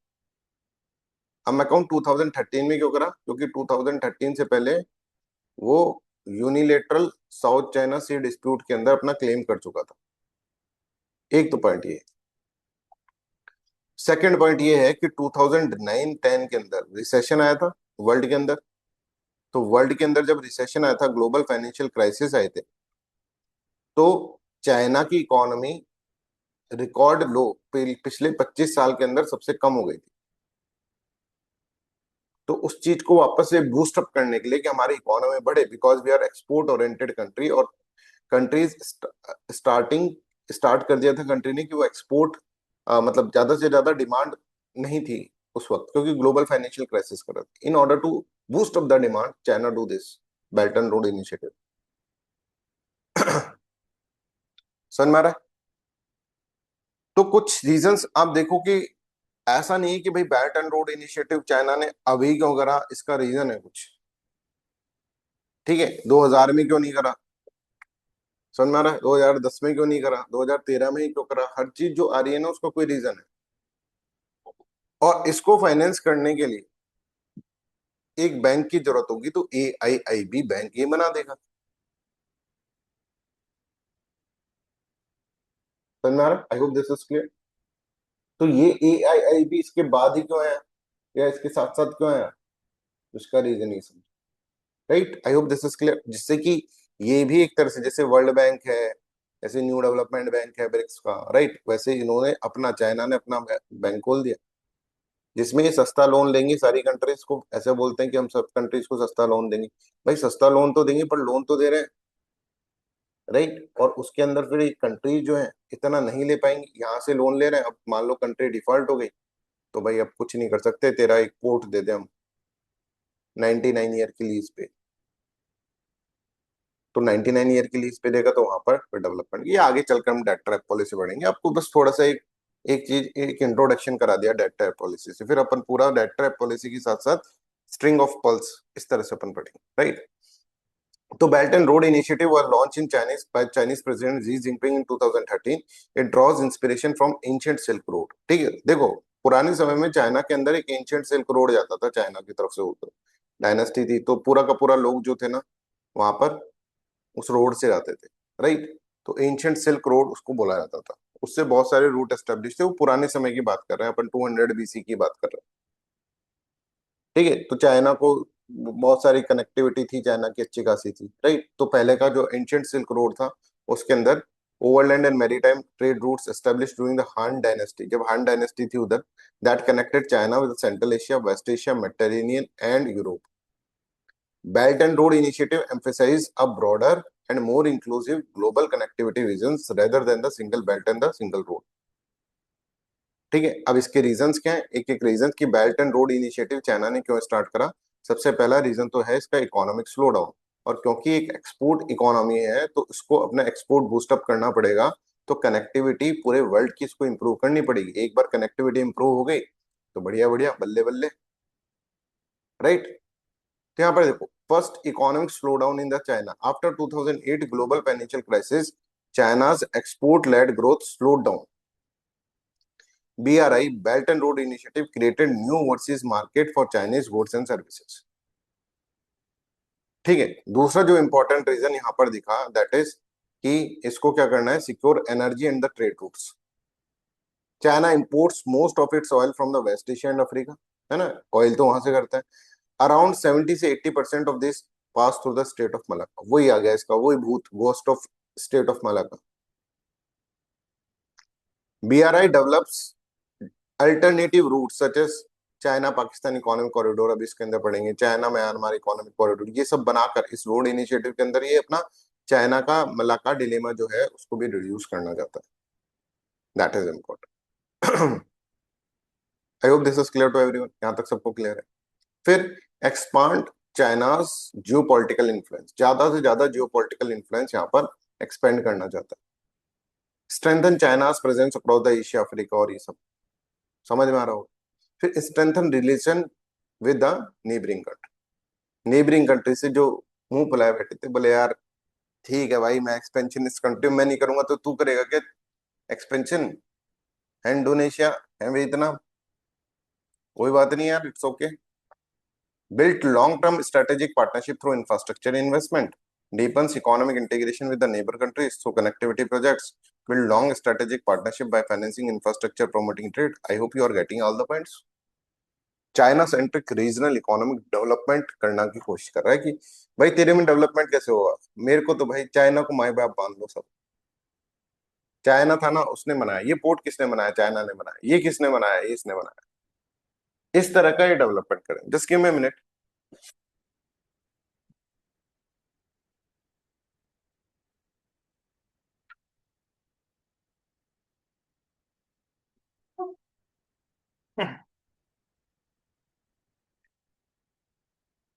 अब मैं कहूँ 2013 में क्यों करा, क्योंकि 2013 से पहले वो यूनिलेटरल साउथ चाइना सी डिस्प्यूट के अंदर अपना क्लेम कर चुका था। एक तो पॉइंट ये। सेकंड पॉइंट ये है कि 2009-10 के अंदर रिसेशन आया था वर्ल्ड के अंदर। तो वर्ल्ड के अंदर जब रिसेशन आया था, ग्लोबल फाइनेंशियल क्राइसिस आए थे, तो चाइना की इकोनॉमी रिकॉर्ड लो, पिछले 25 साल के अंदर सबसे कम हो गई थी। तो उस चीज को वापस से बूस्ट अप करने के लिए कि हमारी इकोनॉमी बढ़े, because we are export oriented country, और कंट्रीज स्टार्टिंग स्टार्ट कर दिया था कंट्री ने कि वो एक्सपोर्ट, मतलब ज्यादा से ज्यादा डिमांड नहीं थी उस वक्त, क्योंकि ग्लोबल फाइनेंशियल क्राइसिस कर रहा था। In order to boost up the demand, China do this belt and road initiative. समझ में आ रहा है। तो कुछ रीजंस आप देखो कि ऐसा नहीं है कि भाई belt and road initiative China ने अभी क्यों करा, इसका रीजन है कुछ। ठीक है, 2000 में क्यों नहीं करा, समझ में आ रहा है, 2010 में क्यों नहीं करा, 2013 में ही क्यों करा, हर चीज जो आ रही है ना उसका कोई रीजन है। और इसको फाइनेंस करने के लिए एक बैंक की जरूरत होगी, तो AIIB बैंक ये बना देगा। समझ में आ रहा है, I hope this is clear. तो ये AIIB इसके बाद ही क्यों आया, या इसके साथ साथ क्यों आया, उसका रीजन ही समझ, right. I hope this is clear, जिससे कि ये भी एक तरह से जैसे वर्ल्ड बैंक है, ऐसे न्यू डेवलपमेंट बैंक है ब्रिक्स का, राइट, वैसे इन्होंने अपना, चाइना ने अपना बैंक खोल दिया, जिसमें ये सस्ता लोन लेंगे सारी कंट्रीज को। ऐसे बोलते हैं कि हम सब कंट्रीज को सस्ता लोन देंगे, भाई सस्ता लोन तो देंगे, पर लोन तो दे रहे हैं, राइट। और उसके अंदर फिर कंट्रीज जो है इतना नहीं ले पाएंगी, यहाँ से लोन ले रहे हैं, अब मान लो कंट्री डिफॉल्ट हो गई, तो भाई अब कुछ नहीं कर सकते, तेरा एक पोर्ट दे दे हम 99 ईयर की लीज पे। तो 99 ईयर की लीज पे देगा, तो वहां पर डेवलपमेंट, ये आगे चलकर हम डेट ट्रैप पॉलिसी बढ़ेंगे। आपको बस थोड़ा सा एक एक चीज, एक इंट्रोडक्शन करा दिया डेट ट्रैप पॉलिसी से, फिर अपन पूरा डेट ट्रैप पॉलिसी के साथ साथ स्ट्रिंग ऑफ पल्स इस तरह से अपन पढ़ेंगे, राइट। तो belt and road initiative was launched in Chinese by Chinese President Xi Jinping in 2013। It draws inspiration from ancient Silk Road। ठीक है, देखो पुराने समय में चाइना के अंदर एक एंशियंट सिल्क रोड जाता था, चाइना की तरफ से होकर, डायनेस्टी थी, तो पूरा का पूरा लोग जो थे ना वहां पर उस रोड से जाते थे, राइट। तो एंशियंट सिल्क रोड उसको बोला जाता था। उससे बहुत सारे रूट एस्टेब्लिश थे, वो पुराने समय की बात कर रहे हैं अपन, 200 BC की बात कर रहे हैं। ठीक है, तो चाइना को बहुत सारी कनेक्टिविटी थी, चाइना की अच्छी खासी थी, राइट। तो पहले का जो एंशियंट सिल्क रोड था, उसके अंदर overland and maritime trade routes establish during the Han dynasty, जब हान डायनेस्टी थी उधर, that connected China with Central Asia, West Asia, Mediterranean and Europe. Belt and road initiative emphasized a broader and more inclusive global connectivity visions rather than the single belt and the single road. ठीक है, अब इसके रीजंस क्या है, एक एक रीजन की belt and road initiative China ने क्यों स्टार्ट करा। सबसे पहला रीजन तो है इसका इकोनॉमिक स्लो डाउन, और क्योंकि एक एक्सपोर्ट इकोनॉमी है तो इसको अपना एक्सपोर्ट बूस्टअप करना पड़ेगा। तो कनेक्टिविटी पूरे वर्ल्ड की इसको इंप्रूव करनी पड़ेगी। एक बार कनेक्टिविटी इंप्रूव हो गई तो बढ़िया बढ़िया बल्ले बल्ले, राइट। तो यहाँ पर देखो, first economic slow down in the China after 2008 global financial crisis, China's export led growth slowed down. BRI Belt and Road Initiative created new overseas market for Chinese goods and services. ठीक है, दूसरा जो इंपॉर्टेंट रीजन यहाँ पर दिखा दैट इज कि इसको क्या करना है, secure energy and the trade routes. China imports most of its oil from the West Asia and Africa, है ना, ऑयल तो वहां से करता है। अराउंड 70 से 80% of this pass through the strait of Malacca. वही आ गया इसका, वही भूत ghost of strait of Malacca. BRI develops alternative route such as China Pakistan economic corridor, अब इसके अंदर पढ़ेंगे चाइना म्यांमार इकोनॉमिक कॉरिडोर, ये सब बनाकर इस रोड इनिशिएटिव के अंदर ये अपना चाइना का मलाक्का डिलेमा जो है उसको भी रिड्यूस करना चाहता है। That is important. I hope this is clear to everyone, यहाँ तक सबको क्लियर है। फिर expand China's geopolitical influence, ज्यादा से ज्यादा जियो पॉलिटिकल इन्फ्लुएंस यहाँ पर एक्सपेंड करना चाहता है। Strengthen China's presence across the Asia Africa, और ये सब समझ में आ रहा होगा। फिर strengthen relation with the neighbouring country, neighbouring country से जो मुंह फुलाए बैठे थे, बोले यार ठीक है भाई, मैं एक्सपेंशन इस कंट्री में मैं नहीं करूंगा तो तू करेगा क्या एक्सपेंशन, है इंडोनेशिया, है वियतनाम, कोई बात नहीं यार, it's okay. Built long term strategic partnership through infrastructure investment, deepens economic integration with the neighbor countries through connectivity projects, build long strategic partnership by financing infrastructure, promoting trade. I hope you are getting all the points. China centric regional economic development करना की कोशिश कर रहा है कि भाई तेरे में डेवलपमेंट कैसे होगा, मेरे को तो भाई चाइना को माई बाप बांध दो सब। चाइना था ना, उसने बनाया ये पोर्ट, किसने बनाया, चाइना ने बनाया, ये किसने बनाया, ये इसने बनाया। इस तरह का ये डेवलपमेंट करें। Just give me minute.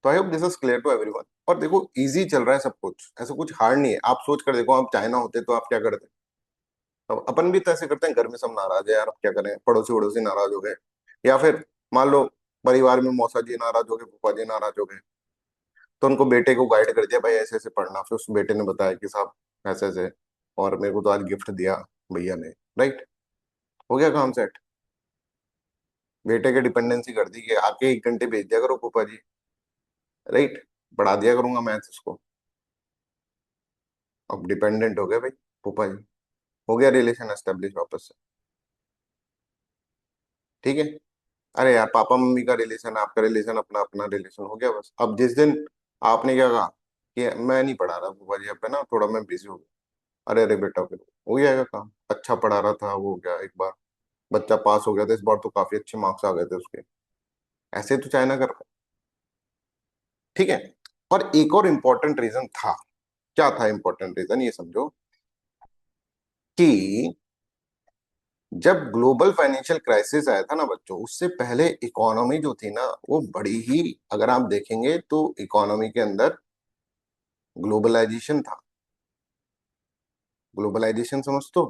तो I hope this is clear to everyone. और देखो इजी चल रहा है सब कुछ, ऐसा कुछ हार्ड नहीं है। आप सोच कर देखो, आप चाइना होते तो आप क्या करते। तो अपन भी तो ऐसे करते हैं, घर में सब नाराज है यार, अब क्या करें, पड़ोसी वड़ोसी नाराज हो गए, या फिर मान लो परिवार में मौसा जी नाराज हो गए, फूफा जी नाराज हो गए, तो उनको बेटे को गाइड कर दिया भाई ऐसे ऐसे पढ़ना। फिर उस बेटे ने बताया कि साहब ऐसे ऐसे, और मेरे को तो आज गिफ्ट दिया भैया ने, राइट, हो गया काम सेट। बेटे के डिपेंडेंसी कर दी कि आके 1 घंटे भेज दिया करो फूफा जी, राइट, पढ़ा दिया करूंगा मैथ्स उसको। अब डिपेंडेंट हो गए भाई फूफा जी, हो गया रिलेशन एस्टेब्लिश वापस से। ठीक है, अरे यार पापा मम्मी का रिलेशन, आपका रिलेशन, अपना अपना रिलेशन हो गया बस। अब जिस दिन आपने क्या कहा कि मैं नहीं पढ़ा रहा फूफा जी, अब है ना थोड़ा मैं बिजी हो गया, अरे अरे बेटा फिर हो जाएगा काम। अच्छा पढ़ा रहा था, वो हो गया, एक बार बच्चा पास हो गया था, इस बार तो काफी अच्छे मार्क्स आ गए थे उसके। ऐसे तो चाइना कर रहा है। ठीक है, और एक और इम्पोर्टेंट रीजन था। क्या था इम्पोर्टेंट रीजन, ये समझो कि जब ग्लोबल फाइनेंशियल क्राइसिस आया था ना बच्चों, उससे पहले इकोनॉमी जो थी ना वो बड़ी ही, अगर आप देखेंगे तो इकोनॉमी के अंदर ग्लोबलाइजेशन था। ग्लोबलाइजेशन समझ तो,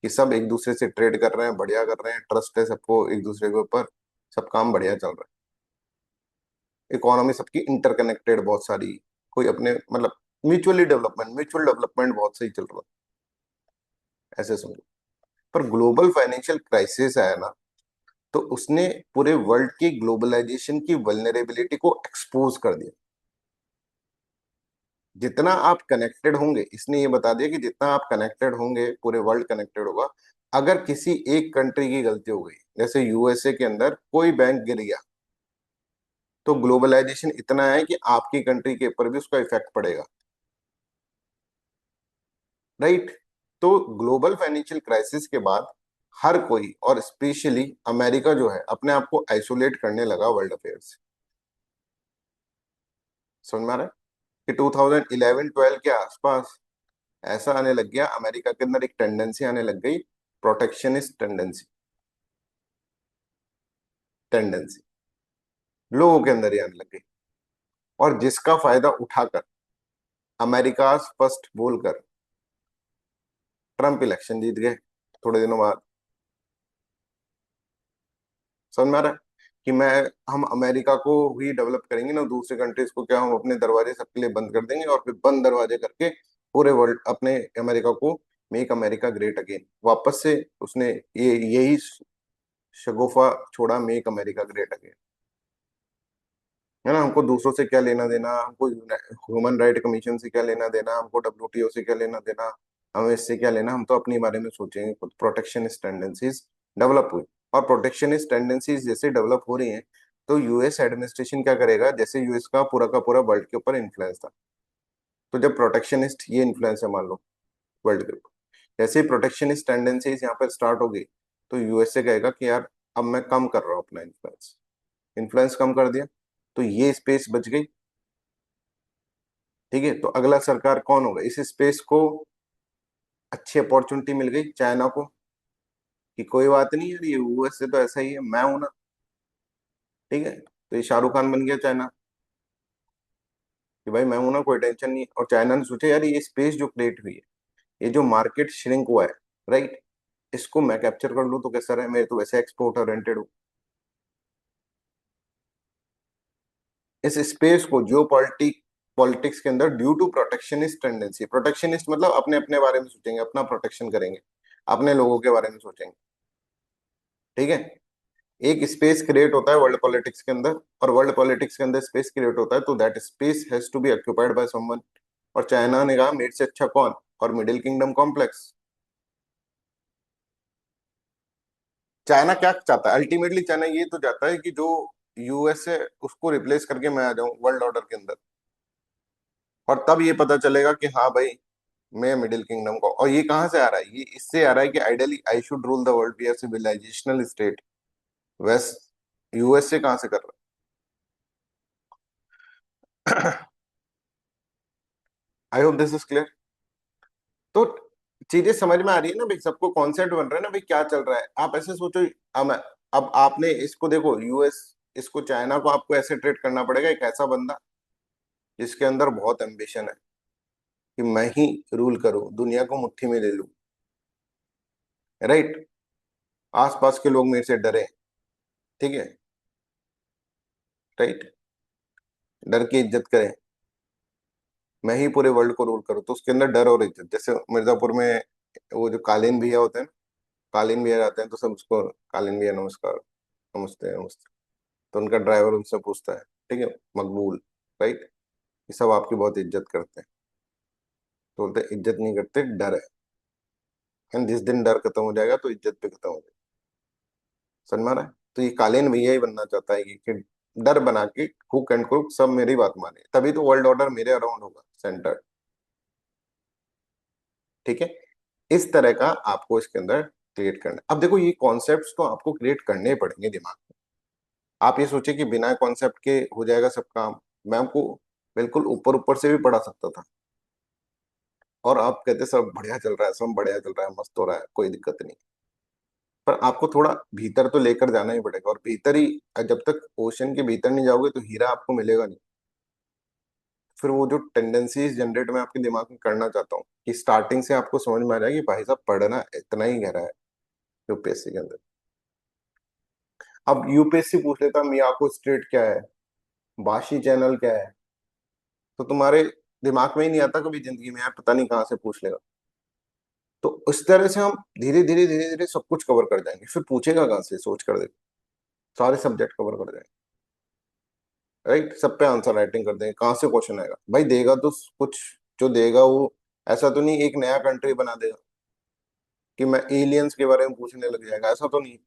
कि सब एक दूसरे से ट्रेड कर रहे हैं, बढ़िया कर रहे हैं, ट्रस्ट है सबको एक दूसरे के ऊपर, सब काम बढ़िया चल रहा है। इकोनॉमी सबकी इंटरकनेक्टेड, बहुत सारी, कोई अपने मतलब म्यूचुअल डेवलपमेंट बहुत सही चल रहा है, ऐसे समझो। पर ग्लोबल फाइनेंशियल क्राइसिस आया ना, तो उसने पूरे वर्ल्ड की ग्लोबलाइजेशन की वल्नरेबिलिटी को एक्सपोज कर दिया। जितना आप कनेक्टेड होंगे, इसने ये बता दिया कि जितना आप कनेक्टेड होंगे पूरे वर्ल्ड कनेक्टेड होगा। अगर किसी एक कंट्री की गलती हो गई, जैसे यूएसए के अंदर कोई बैंक गिर गया, तो ग्लोबलाइजेशन इतना है कि आपकी कंट्री के ऊपर भी उसका इफेक्ट पड़ेगा, राइट। तो ग्लोबल फाइनेंशियल क्राइसिस के बाद हर कोई, और स्पेशली अमेरिका जो है, अपने आप को आइसोलेट करने लगा वर्ल्ड अफेयर से। समझ में आ रहा है। कि 2011-12 के आसपास ऐसा आने लग गया, अमेरिका के अंदर एक टेंडेंसी आने लग गई, प्रोटेक्शनिस्ट टेंडेंसी, टेंडेंसी लोगों के अंदर ही आने लग गई। और जिसका फायदा उठाकर अमेरिका फर्स्ट बोलकर ट्रंप इलेक्शन जीत गए थोड़े दिनों बाद। समझ में आ रहा है कि मैं हम अमेरिका को ही डेवलप करेंगे ना, दूसरे कंट्रीज को क्या हम अपने दरवाजे सबके लिए बंद कर देंगे और फिर बंद दरवाजे करके पूरे वर्ल्ड अपने अमेरिका को मेक अमेरिका ग्रेट अगेन वापस से उसने ये यही शगुफा छोड़ा, मेक अमेरिका ग्रेट अगेन। है ना, हमको दूसरों से क्या लेना देना, हमको ह्यूमन राइट कमीशन से क्या लेना देना, हमको डब्ल्यूटीओ से क्या लेना देना, हमें इससे क्या लेना, हम तो अपने बारे में सोचेंगे खुद। प्रोटेक्शनिस्ट टेंडेंसीज डेवलप हुई, और प्रोटेक्शनिस्ट टेंडेंसीज जैसे डेवलप हो रही हैं तो यूएस एडमिनिस्ट्रेशन क्या करेगा, जैसे यूएस का पूरा वर्ल्ड के ऊपर इन्फ्लुएंस था, तो जब प्रोटेक्शनिस्ट ये इन्फ्लुएंस है मान लो वर्ल्ड के ऊपर, जैसे ही प्रोटेक्शनिस्ट टेंडेंसीज यहाँ पर स्टार्ट हो गई तो यूएसए कहेगा कि यार अब मैं कम कर रहा हूँ अपना इन्फ्लुएंस, इन्फ्लुएंस कम कर दिया तो ये स्पेस बच गई। ठीक है, तो अगला सरकार कौन होगा, इस स्पेस को अच्छी अपॉर्चुनिटी मिल गई चाइना को कि कोई बात नहीं यार, ये यूएस से तो ऐसा ही है, मैं हूं ना। ठीक है, तो ये शाहरुख खान बन गया चाइना कि भाई मैं हूं ना, कोई टेंशन नहीं। और चाइना ने सोचा यार ये स्पेस जो क्रिएट हुई है, ये जो मार्केट श्रिंक हुआ है, राइट, इसको मैं कैप्चर कर लूं तो कैसा रहे, मेरे तो वैसे एक्सपोर्ट ओरिएंटेड हूँ। इस स्पेस को जियो पॉलिटिक्स के अंदर due to protectionist tendency, protectionist मतलब अपने अपने बारे में सोचेंगे, अपना प्रोटेक्शन करेंगे, अपने लोगों के बारे में सोचेंगे। ठीक है, एक स्पेस क्रिएट होता है वर्ल्ड पॉलिटिक्स के अंदर, और वर्ल्ड पॉलिटिक्स के अंदर स्पेस क्रिएट होता है तो that space has to be occupied by someone. और चाइना ने कहा मेरे से अच्छा कौन, और मिडिल किंगडम कॉम्प्लेक्स। चाइना क्या चाहता है अल्टीमेटली, चाइना ये तो चाहता है कि जो यूएस है उसको रिप्लेस करके मैं आ जाऊं वर्ल्ड ऑर्डर के अंदर, और तब ये पता चलेगा कि हाँ भाई मैं मिडिल किंगडम को। और ये कहाँ से आ रहा है, ये इससे आ रहा है कि ideally I should rule the world, be a civilisational state. West US से कहाँ से कर रहा है। I hope this is clear. तो चीजें समझ में आ रही है ना भाई, सबको कॉन्सेप्ट बन रहा है ना भाई, क्या चल रहा है। आप ऐसे सोचो, अब अब आपने इसको देखो यूएस, इसको चाइना को आपको ऐसे ट्रीट करना पड़ेगा, एक ऐसा बंदा जिसके अंदर बहुत एम्बिशन है कि मैं ही रूल करूं, दुनिया को मुट्ठी में ले लूं, राइट, आसपास के लोग मेरे से डरे। ठीक है, राइट, डर की इज्जत करें, मैं ही पूरे वर्ल्ड को रूल करूं, तो उसके अंदर डर और इज्जत। जैसे मिर्जापुर में वो जो कालीन भैया होते हैं, कालीन भैया जाते हैं तो सब उसको कालीन भैया नमस्कार, नमस्ते नमस्ते, तो उनका ड्राइवर उनसे पूछता है, ठीक है, मकबूल, राइट, ये सब आपकी बहुत इज्जत करते हैं, तो बोलते हैं, इज्जत नहीं करते, डर है, एंड जिस दिन डर खत्म हो जाएगा तो इज्जत भी खत्म हो जाएगी। समझ में आ रहा है, तो ये कालीन भैया ही बनना चाहता है कि डर बना के हुक एंड क्रुक सब मेरी बात माने, तभी तो वर्ल्ड ऑर्डर मेरे अराउंड होगा सेंटर। ठीक है, इस तरह का आपको इसके अंदर क्रिएट करना है। अब देखो ये कॉन्सेप्ट्स तो आपको क्रिएट करने ही पड़ेंगे दिमाग में। आप ये सोचे कि बिना कॉन्सेप्ट के हो जाएगा सब काम, मैं आपको बिल्कुल ऊपर ऊपर से भी पढ़ा सकता था, और आप कहते सब बढ़िया चल रहा है, सब बढ़िया चल रहा है, मस्त हो रहा है, कोई दिक्कत नहीं। पर आपको थोड़ा भीतर तो लेकर जाना ही पड़ेगा, और भीतर ही, जब तक ओशन के भीतर नहीं जाओगे तो हीरा आपको मिलेगा नहीं। फिर वो जो टेंडेंसीज जनरेट मैं आपके दिमाग में करना चाहता हूँ कि स्टार्टिंग से आपको समझ में आ जाए कि भाई साहब पढ़ना इतना ही गहरा है यूपीएससी के अंदर। अब यूपीएससी पूछ लेता मियाको स्ट्रेट क्या है, बाशी चैनल क्या है, तो तुम्हारे दिमाग में ही नहीं आता कभी जिंदगी में, यार पता नहीं कहाँ से पूछ लेगा। तो उस तरह से हम धीरे धीरे सब कुछ कवर कर जाएंगे, फिर पूछेगा कहाँ से सोच कर देखो, सारे सब्जेक्ट कवर कर जाएंगे, राइट, सब पे आंसर राइटिंग कर देंगे, कहाँ से क्वेश्चन आएगा भाई, देगा तो कुछ, जो देगा वो ऐसा तो नहीं एक नया कंट्री बना देगा कि मैं एलियंस के बारे में पूछने लग जाएगा, ऐसा तो नहीं।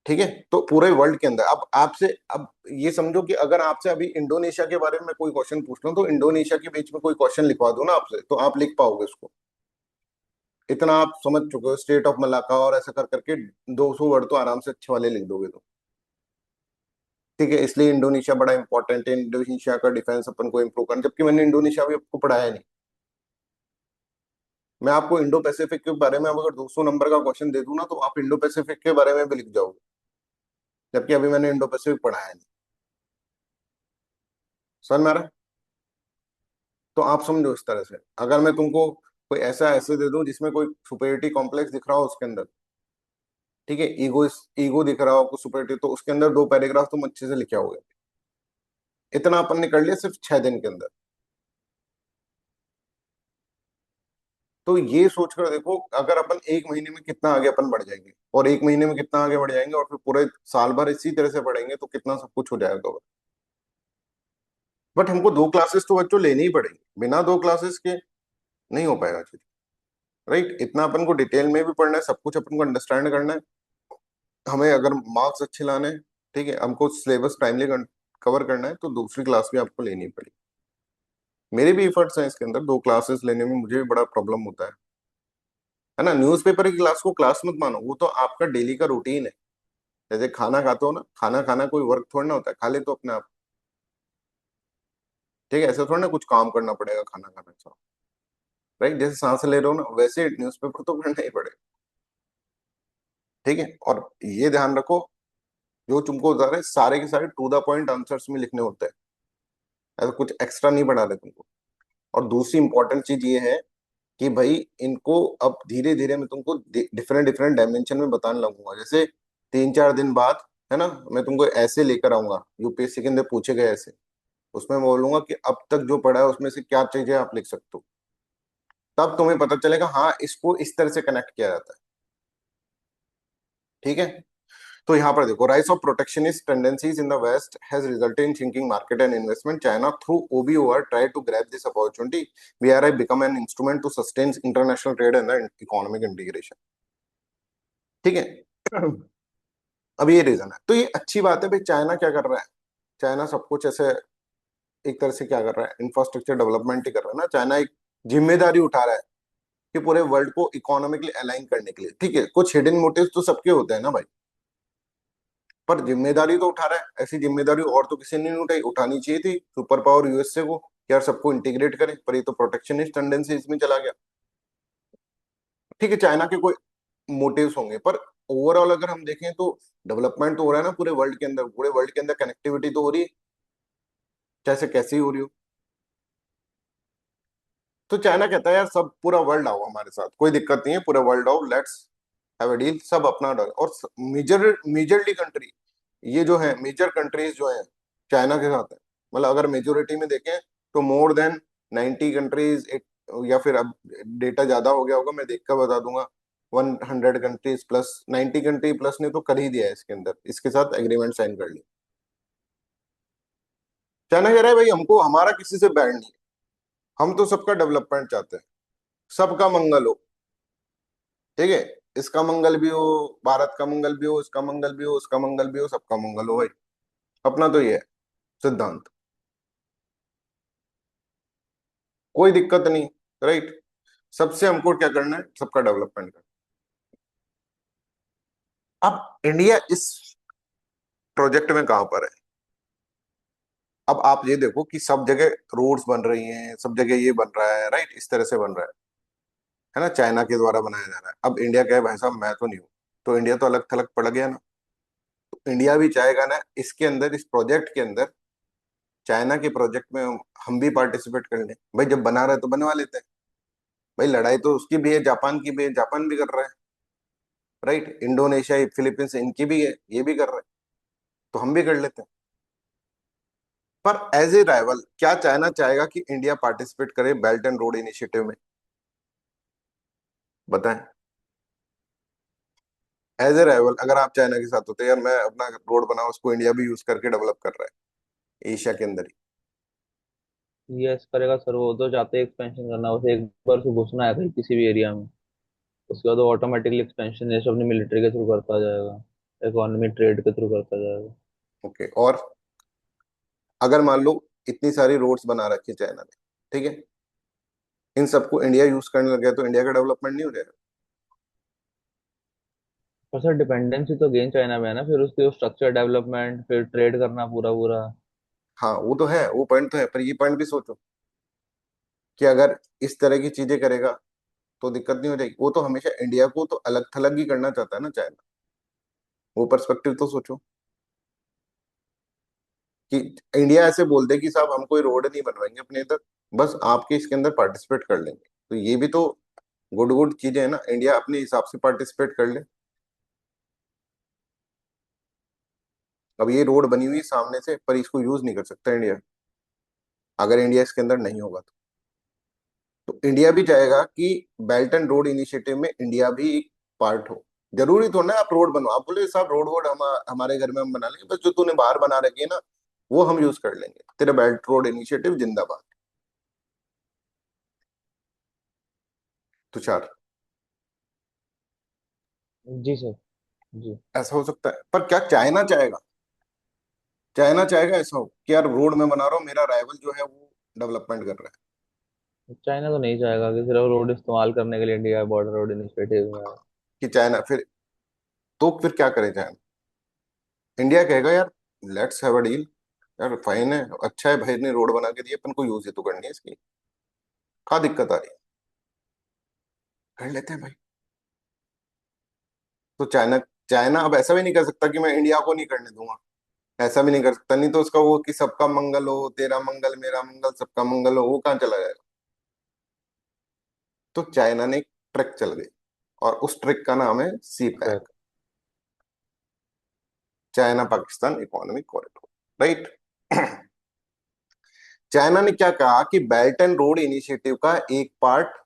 ठीक है, तो पूरे वर्ल्ड के अंदर अब आपसे, अब ये समझो कि अगर आपसे अभी इंडोनेशिया के बारे में कोई क्वेश्चन पूछ लो, तो इंडोनेशिया के बीच में कोई क्वेश्चन लिखवा दो ना आपसे, तो आप लिख पाओगे उसको, इतना आप समझ चुके हो स्टेट ऑफ मलाका, और ऐसा कर करके 200 वर्ड तो आराम से अच्छे वाले लिख दोगे तो। ठीक है, इसलिए इंडोनेशिया बड़ा इंपॉर्टेंट है, इंडोनेशिया का डिफेंस अपन को इम्प्रूव करना, जबकि मैंने इंडोनेशिया भी आपको पढ़ाया नहीं। मैं आपको इंडो पैसिफिक के बारे में अब अगर 200 नंबर का क्वेश्चन दे दूं ना, तो आप इंडो पैसिफिक के बारे में भी लिख जाओगे, जबकि अभी मैंने इंडो पैसिफिक पढ़ाया नहीं। समझ में आ रहा है? तो आप समझो इस तरह से, अगर मैं तुमको कोई ऐसा ऐसे दे दूं जिसमें कोई सुपेरिटी कॉम्प्लेक्स दिख रहा हो उसके अंदर, ठीक है, ईगो दिख रहा हो कुछ सुपेरिटी, तो उसके अंदर 2 पैराग्राफ तुम अच्छे से लिखे होगे। इतना अपन ने कर लिया सिर्फ 6 दिन के अंदर। तो ये सोचकर देखो, अगर अपन 1 महीने में कितना आगे अपन बढ़ जाएंगे, और 1 महीने में कितना आगे बढ़ जाएंगे, और फिर पूरे साल भर इसी तरह से पढ़ेंगे तो कितना सब कुछ हो जाएगा। बट हमको 2 क्लासेस तो बच्चों लेनी ही पड़ेगी, बिना 2 क्लासेस के नहीं हो पाएगा चीज। राइट, इतना अपन को डिटेल में भी पढ़ना है, सब कुछ अपन को अंडरस्टैंड करना है। हमें अगर मार्क्स अच्छे लाने हैं, ठीक है, हमको सिलेबस टाइमली कवर करना है, तो दूसरी क्लास भी आपको लेनी पड़ेगी। मेरे भी एफर्ट्स हैं इसके अंदर, 2 क्लासेस लेने में मुझे भी बड़ा प्रॉब्लम होता है ना। न्यूज़पेपर की क्लास को क्लास मत मानो, वो तो आपका डेली का रूटीन है। जैसे खाना खाते हो ना, खाना खाना कोई वर्क थोड़ा ना होता है, खा ले तो अपने आप, ठीक है, ऐसा थोड़ा ना कुछ काम करना पड़ेगा खाना खाने से। राइट, जैसे सांस ले रहे हो ना, वैसे न्यूज़पेपर तो पढ़ना ही पड़ेगा। ठीक है, और ये ध्यान रखो, जो तुमको बता रहे सारे के सारे टू द पॉइंट आंसर्स में लिखने होते हैं, ऐसा कुछ एक्स्ट्रा नहीं पढ़ा रहे तुमको। और दूसरी इंपॉर्टेंट चीज ये है कि भाई इनको अब धीरे धीरे मैं तुमको डिफरेंट डिफरेंट डायमेंशन में बताने लगूंगा। जैसे 3-4 दिन बाद, है ना, मैं तुमको ऐसे लेकर आऊंगा, यूपीएससी के अंदर पूछे गए ऐसे, उसमें मैं बोलूंगा कि अब तक जो पढ़ा है उसमें से क्या चीजें आप लिख सकते हो। तब तुम्हें पता चलेगा हाँ इसको इस तरह से कनेक्ट किया जाता है। ठीक है, तो यहाँ पर देखो, rise of protectionist tendencies in the West has resulted in shrinking market and investment, China through OBOR try to grab this opportunity, BRI become an instrument to sustain international trade and economic integration. ठीक है, अब ये रीजन है, तो ये अच्छी बात है भाई। चाइना क्या कर रहा है? चाइना सब कुछ ऐसे एक तरह से क्या कर रहा है, इंफ्रास्ट्रक्चर डेवलपमेंट ही कर रहा है ना। चाइना एक जिम्मेदारी उठा रहा है कि पूरे वर्ल्ड को इकोनॉमिकली अलाइन करने के लिए। ठीक है, कुछ हिडन मोटिव्स तो सबके होते हैं ना भाई, पर जिम्मेदारी तो उठा रहा है। ऐसी जिम्मेदारी और तो किसी ने नहीं उठाई, उठानी चाहिए थी सुपर पावर यूएसए को, कि यार सबको इंटीग्रेट करें, पर ये तो प्रोटेक्शनिस्ट टेंडेंसी इसमें चला गया। ठीक है, चाइना के कोई मोटिव्स होंगे, पर ओवरऑल अगर हम देखें तो डेवलपमेंट तो हो रहा है ना पूरे वर्ल्ड के अंदर, पूरे वर्ल्ड के अंदर कनेक्टिविटी तो हो रही है, चाहे से कैसी हो रही हो। तो चाइना कहता है यार सब पूरा वर्ल्ड आओ हमारे साथ, कोई दिक्कत नहीं है, पूरा वर्ल्ड आओ, लेट्स हैव अ डील, सब अपना डर। और मेजरली कंट्री, ये जो है मेजर कंट्रीज जो है चाइना के साथ है। मतलब अगर मेजोरिटी में देखें तो मोर देन 90 कंट्रीज, या फिर अब डेटा ज्यादा हो गया होगा, मैं देख कर बता दूंगा, 100 कंट्रीज प्लस, 90 कंट्री प्लस ने तो कर ही दिया है इसके अंदर, इसके साथ एग्रीमेंट साइन कर लिया। चाइना कह रहा है भाई हमको हमारा किसी से बैड नहीं है, हम तो सबका डेवलपमेंट चाहते हैं, सबका मंगल हो। ठीक है, इसका मंगल भी हो, भारत का मंगल भी हो, इसका मंगल भी हो, उसका मंगल भी हो, सबका मंगल हो भाई। अपना तो ये है सिद्धांत, कोई दिक्कत नहीं। राइट, सबसे हमको क्या करना है, सबका डेवलपमेंट करना। अब इंडिया इस प्रोजेक्ट में कहां पर है? अब आप ये देखो कि सब जगह रोड्स बन रही हैं, सब जगह ये बन रहा है, राइट, इस तरह से बन रहा है ना, चाइना के द्वारा बनाया जा रहा है। अब इंडिया कहे भाई साहब मैं तो नहीं हूं, तो इंडिया तो अलग थलग पड़ गया ना। तो इंडिया भी चाहेगा ना इसके अंदर, इस प्रोजेक्ट के अंदर, चाइना के प्रोजेक्ट में हम भी पार्टिसिपेट कर लें। भाई जब बना रहा है तो बनवा लेते हैं। भाई लड़ाई तो उसकी भी है, जापान की भी है, जापान भी कर रहा है, राइट, इंडोनेशिया फिलीपींस इनकी भी है, ये भी कर रहे हैं, तो हम भी कर लेते हैं। पर एज ए राइवल क्या चाइना चाहेगा कि इंडिया पार्टिसिपेट करे बेल्ट एंड रोड इनिशिएटिव में? बताएं। एज ए राइवल अगर आप चाइना के साथ होते, यार मैं अपना रोड बना उसको इंडिया भी यूज करके डेवलप कर रहा है एशिया के अंदर ही। यस करेगा सर, वो तो चाहते हैं एक्सपेंशन करना, उसे एक बार से घुसना है कहीं किसी भी एरिया में, उसके बाद वो ऑटोमेटिकली एक्सपेंशन जैसे अपनी मिलिट्री के थ्रू करता जाएगा, इकोनॉमी ट्रेड के थ्रू करता जाएगा। ओके, और अगर मान लो इतनी सारी रोड्स बना रखी है चाइना ने, ठीक है, इन सबको इंडिया यूज करने लग गया, तो इंडिया का डेवलपमेंट नहीं हो जाएगा? पर सर डिपेंडेंसी तो गेन चाइना में है ना, फिर उसकी स्ट्रक्चर डेवलपमेंट, फिर ट्रेड करना पूरा पूरा। हाँ वो तो है, वो पॉइंट तो है, पर ये पॉइंट भी सोचो कि अगर इस तरह की चीजें करेगा तो दिक्कत नहीं हो जाएगी। वो तो हमेशा इंडिया को तो अलग थलग ही करना चाहता है ना चाइना। वो पर्सपेक्टिव तो सोचो कि इंडिया ऐसे बोल दे कि साहब हम कोई रोड नहीं बनवाएंगे अपने इधर, बस आपके इसके अंदर पार्टिसिपेट कर लेंगे, तो ये भी तो गुड गुड चीजें है ना, इंडिया अपने हिसाब से पार्टिसिपेट कर ले। अब ये रोड बनी हुई है सामने से, पर इसको यूज नहीं कर सकता इंडिया, अगर इंडिया इसके अंदर नहीं होगा तो इंडिया भी चाहेगा कि बेल्ट एंड रोड इनिशिएटिव में इंडिया भी एक पार्ट हो। जरूरी तो ना आप रोड बनवाओ, आप बोले साहब रोड वोड हमारे घर में हम बना लेंगे, बस जो तूने बाहर बना रखी है ना वो हम यूज कर लेंगे, तेरा बेल्ट रोड इनिशिएटिव जिंदाबाद। तुषार, जी सर। जी। ऐसा हो सकता है, पर क्या चाइना चाहेगा? चाइना चाहेगा ऐसा हो कि यार रोड में बना रहा हूँ, मेरा राइवल जो है वो डेवलपमेंट कर रहा है? चाइना तो नहीं चाहेगा कि सिर्फ रोड इस्तेमाल करने के लिए इंडिया बॉर्डर रोड इनिशिएटिव में आए। कि चाइना फिर, तो फिर क्या करे चाइना? इंडिया कहेगा यार लेट्स हैव अ डील, यार फाइन है, अच्छा है भाई ने रोड बना के दिए, अपन को यूज ही तो करनी है इसकी, क्या दिक्कत आ रही है, कर लेते हैं भाई। तो चाइना, चाइना अब ऐसा भी नहीं कर सकता कि मैं इंडिया को नहीं करने दूंगा, ऐसा भी नहीं कर सकता, नहीं तो उसका वो कि सबका मंगल हो, तेरा मंगल मेरा मंगल सबका मंगल हो, वो कहाँ चला जाएगा। तो चाइना ने एक ट्रिक चल गई, और उस ट्रिक का नाम है सी सर। पैक, China Pakistan economic corridor, right. China ने क्या कहा कि बेल्ट एंड रोड इनिशिएटिव का एक पार्ट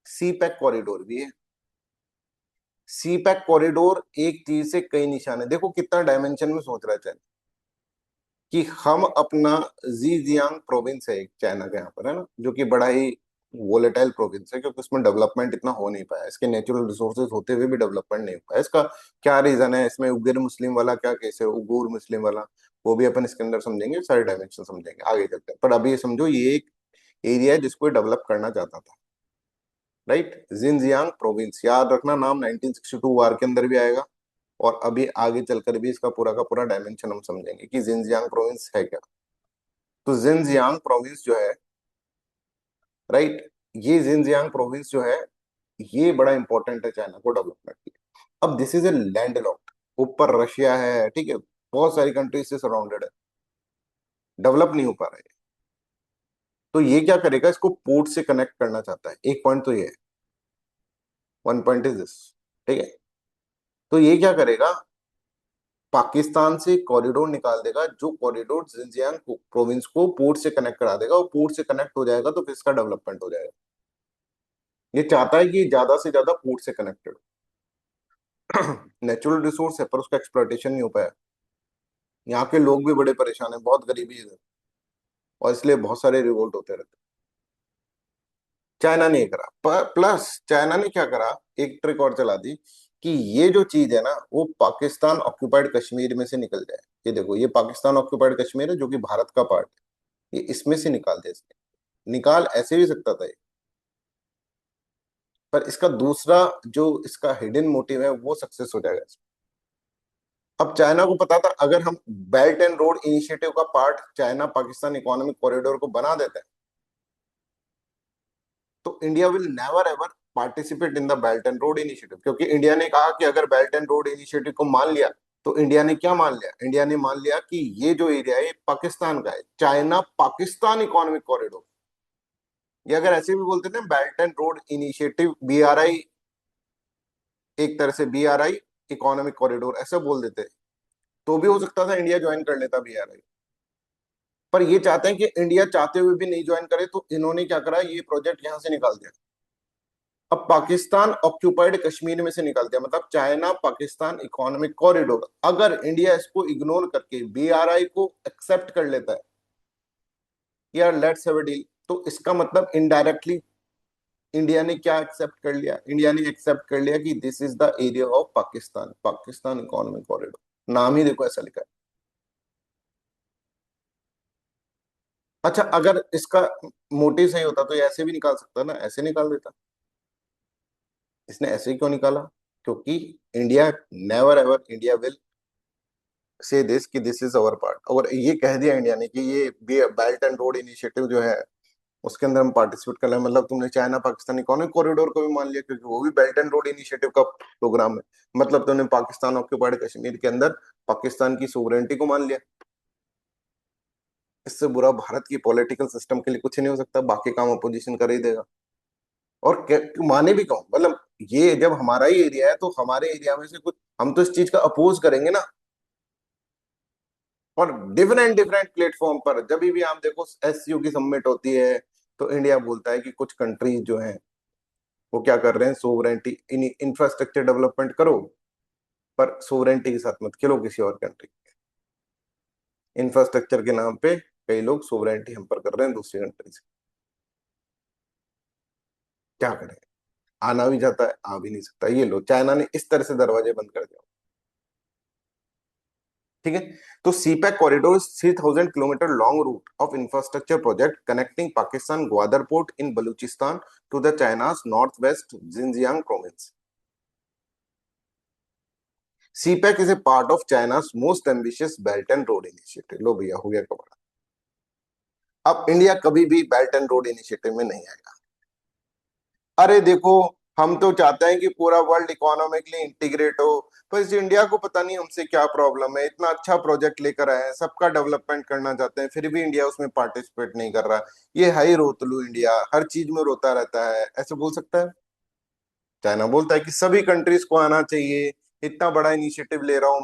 सी पैक कॉरिडोर भी है। सी पैक कॉरिडोर एक तीर से कई निशाने, देखो कितना डायमेंशन में सोच रहा है चाइना, कि हम अपना जीजियांग प्रोविंस है एक चाइना के यहाँ पर है ना, जो कि बड़ा ही वोलेटाइल प्रोविंस है, क्योंकि उसमें डेवलपमेंट इतना हो नहीं पाया, इसके नेचुरल रिसोर्सेज होते हुए भी डेवलपमेंट नहीं हो पाया। इसका क्या रीजन है, इसमें उग्र मुस्लिम वाला क्या केस है, उगूर मुस्लिम वाला, वो भी अपन इसके अंदर समझेंगे, सारे डायमेंशन समझेंगे आगे चलते हैं, पर अभी ये समझो ये एक एरिया है जिसको डेवलप करना चाहता था, राइट। जिनजियांग प्रोविंस याद रखना नाम, 1962 वार के अंदर भी आएगा, और अभी आगे चलकर भी इसका पूरा का पूरा डायमेंशन हम समझेंगे कि जिनजियांग प्रोविंस है क्या। तो जिनजियांग प्रोविंस जो है, राइट, ये जिनजियांग प्रोविंस जो है ये बड़ा इंपॉर्टेंट है चाइना को डेवलपमेंट के लिए। अब this is a land locked, ऊपर रशिया है, ठीक है, बहुत सारी कंट्रीज से सराउंडेड है, डेवलप नहीं हो पा रहा है। तो ये क्या करेगा, इसको पोर्ट से कनेक्ट करना चाहता है, एक पॉइंट तो ये है, वन पॉइंट इज दिस, ठीक है। तो ये क्या करेगा, पाकिस्तान से कॉरिडोर निकाल देगा, जो कॉरिडोर जिनजियांग प्रोविंस को पोर्ट से कनेक्ट करा देगा, वो पोर्ट से कनेक्ट हो जाएगा तो फिर इसका डेवलपमेंट हो जाएगा। ये चाहता है कि ज्यादा से ज्यादा पोर्ट से कनेक्टेड। नेचुरल रिसोर्स है पर उसका एक्सप्लॉयटेशन नहीं हो पाया, यहाँ के लोग भी बड़े परेशान हैं, बहुत गरीबी है इधर, और इसलिए बहुत सारे रिवोल्ट होते रहते हैं। चाइना ने ये करा, प्लस चाइना ने क्या करा, एक ट्रिक और चला दी कि ये जो चीज है ना वो पाकिस्तान ऑक्युपाइड कश्मीर में से निकल जाए। ये देखो ये पाकिस्तान ऑक्युपाइड कश्मीर है जो कि भारत का पार्ट है, ये इसमें से निकाल दे इसके, निकाल ऐसे भी सकता था ये, पर इसका दूसरा जो इसका हिडन मोटिव है वो सक्सेस हो जाएगा। अब चाइना को पता था अगर हम बेल्ट एंड रोड इनिशिएटिव का part China Pakistan economic corridor को बना देते हैं तो India will never ever participate in the belt and road initiative, क्योंकि इंडिया ने कहा कि अगर बेल्ट एंड रोड इनिशिएटिव को मान लिया, तो इंडिया ने क्या मान लिया, इंडिया ने मान लिया कि ये जो एरिया है पाकिस्तान का है, चाइना पाकिस्तान इकोनॉमिक कॉरिडोर। ये अगर ऐसे भी बोलते थे belt and road initiative BRI, एक तरह से BRI इकोनॉमिक कॉरिडोर ऐसा बोल देते, तो भी हो सकता था इंडिया ज्वाइन कर लेता BRI। पर ये चाहते हैं कि इंडिया चाहते हुए भी नहीं ज्वाइन करे, तो इन्होंने क्या करा, ये प्रोजेक्ट यहां से निकाल दिया। अब पाकिस्तान ऑक्युपाइड कश्मीर में से निकाल दिया, मतलब चाइना पाकिस्तान इकोनॉमिक कॉरिडोर, अगर इंडिया इसको इग्नोर करके BRI को एक्सेप्ट कर लेता है, यार लेट्स हैव अ डील, तो इसका मतलब इनडायरेक्टली इंडिया ने क्या एक्सेप्ट कर लिया, इंडिया ने एक्सेप्ट कर लिया कि this is the area of Pakistan, Pakistan economic corridor, नाम ही देखो ऐसा लिखा है। अच्छा अगर इसका मोटिव सही होता तो ये ऐसे भी निकाल सकता ना, ऐसे निकाल देता, इसने ऐसे ही क्यों निकाला, क्योंकि India, never ever India will say this कि दिस इज अवर पार्ट, और ये कह दिया इंडिया ने कि ये बेल्ट एंड रोड इनिशिएटिव जो है उसके अंदर हम पार्टिसिपेट कर रहे हैं, मतलब तुमने चाइना पाकिस्तान इकोनॉमिक कॉरिडोर को भी मान लिया, क्योंकि वो भी बेल्ट एंड रोड इनिशिएटिव का प्रोग्राम है। मतलब तुमने पाकिस्तान ऑक्यूपाइड कश्मीर के अंदर पाकिस्तान की सोवरेनिटी को मान लिया। इससे बुरा भारत की पॉलिटिकल सिस्टम के लिए कुछ नहीं हो सकता, बाकी काम अपोजिशन कर ही देगा। और माने भी कौन, मतलब ये जब हमारा ही एरिया है तो हमारे एरिया में से कुछ हम तो इस चीज का अपोज करेंगे ना। और डिफरेंट डिफरेंट प्लेटफॉर्म पर जब भी आप देखो एससीओ की समिट होती है, तो इंडिया बोलता है कि कुछ कंट्रीज जो हैं वो क्या कर रहे हैं, सोवरेंटी इंफ्रास्ट्रक्चर डेवलपमेंट करो, पर सोवरेंटी के साथ मत खेलो किसी और कंट्री। इंफ्रास्ट्रक्चर के नाम पे कई लोग सोवरेंटी हैम्पर कर रहे हैं दूसरी कंट्री से। क्या करें, आना भी जाता है, आ भी नहीं सकता। ये लो, चाइना ने इस तरह से दरवाजे बंद कर दिया। ठीक है। तो CPEC corridor 3,000 kilometre long route of infrastructure project connecting Pakistan Gwadar port in Balochistan to the China's north west Xinjiang province. CPEC is a part of China's most ambitious belt and road initiative. लो भैया, हो गया कबाड़। अब इंडिया कभी भी बेल्ट एंड रोड इनिशिएटिव में नहीं आएगा। अरे देखो, हम तो चाहते हैं कि पूरा वर्ल्ड इकोनॉमिकली इंटीग्रेट हो, पर इस इंडिया को पता नहीं हमसे क्या प्रॉब्लम है। इतना अच्छा प्रोजेक्ट लेकर आए हैं, सबका डेवलपमेंट करना चाहते हैं, फिर भी इंडिया उसमें पार्टिसिपेट नहीं कर रहा। ये है ही रोतलू इंडिया, हर चीज में रोता रहता है, ऐसे बोल सकता है। चाइना बोलता है कि सभी कंट्रीज को आना चाहिए, इतना बड़ा इनिशिएटिव ले रहा हूं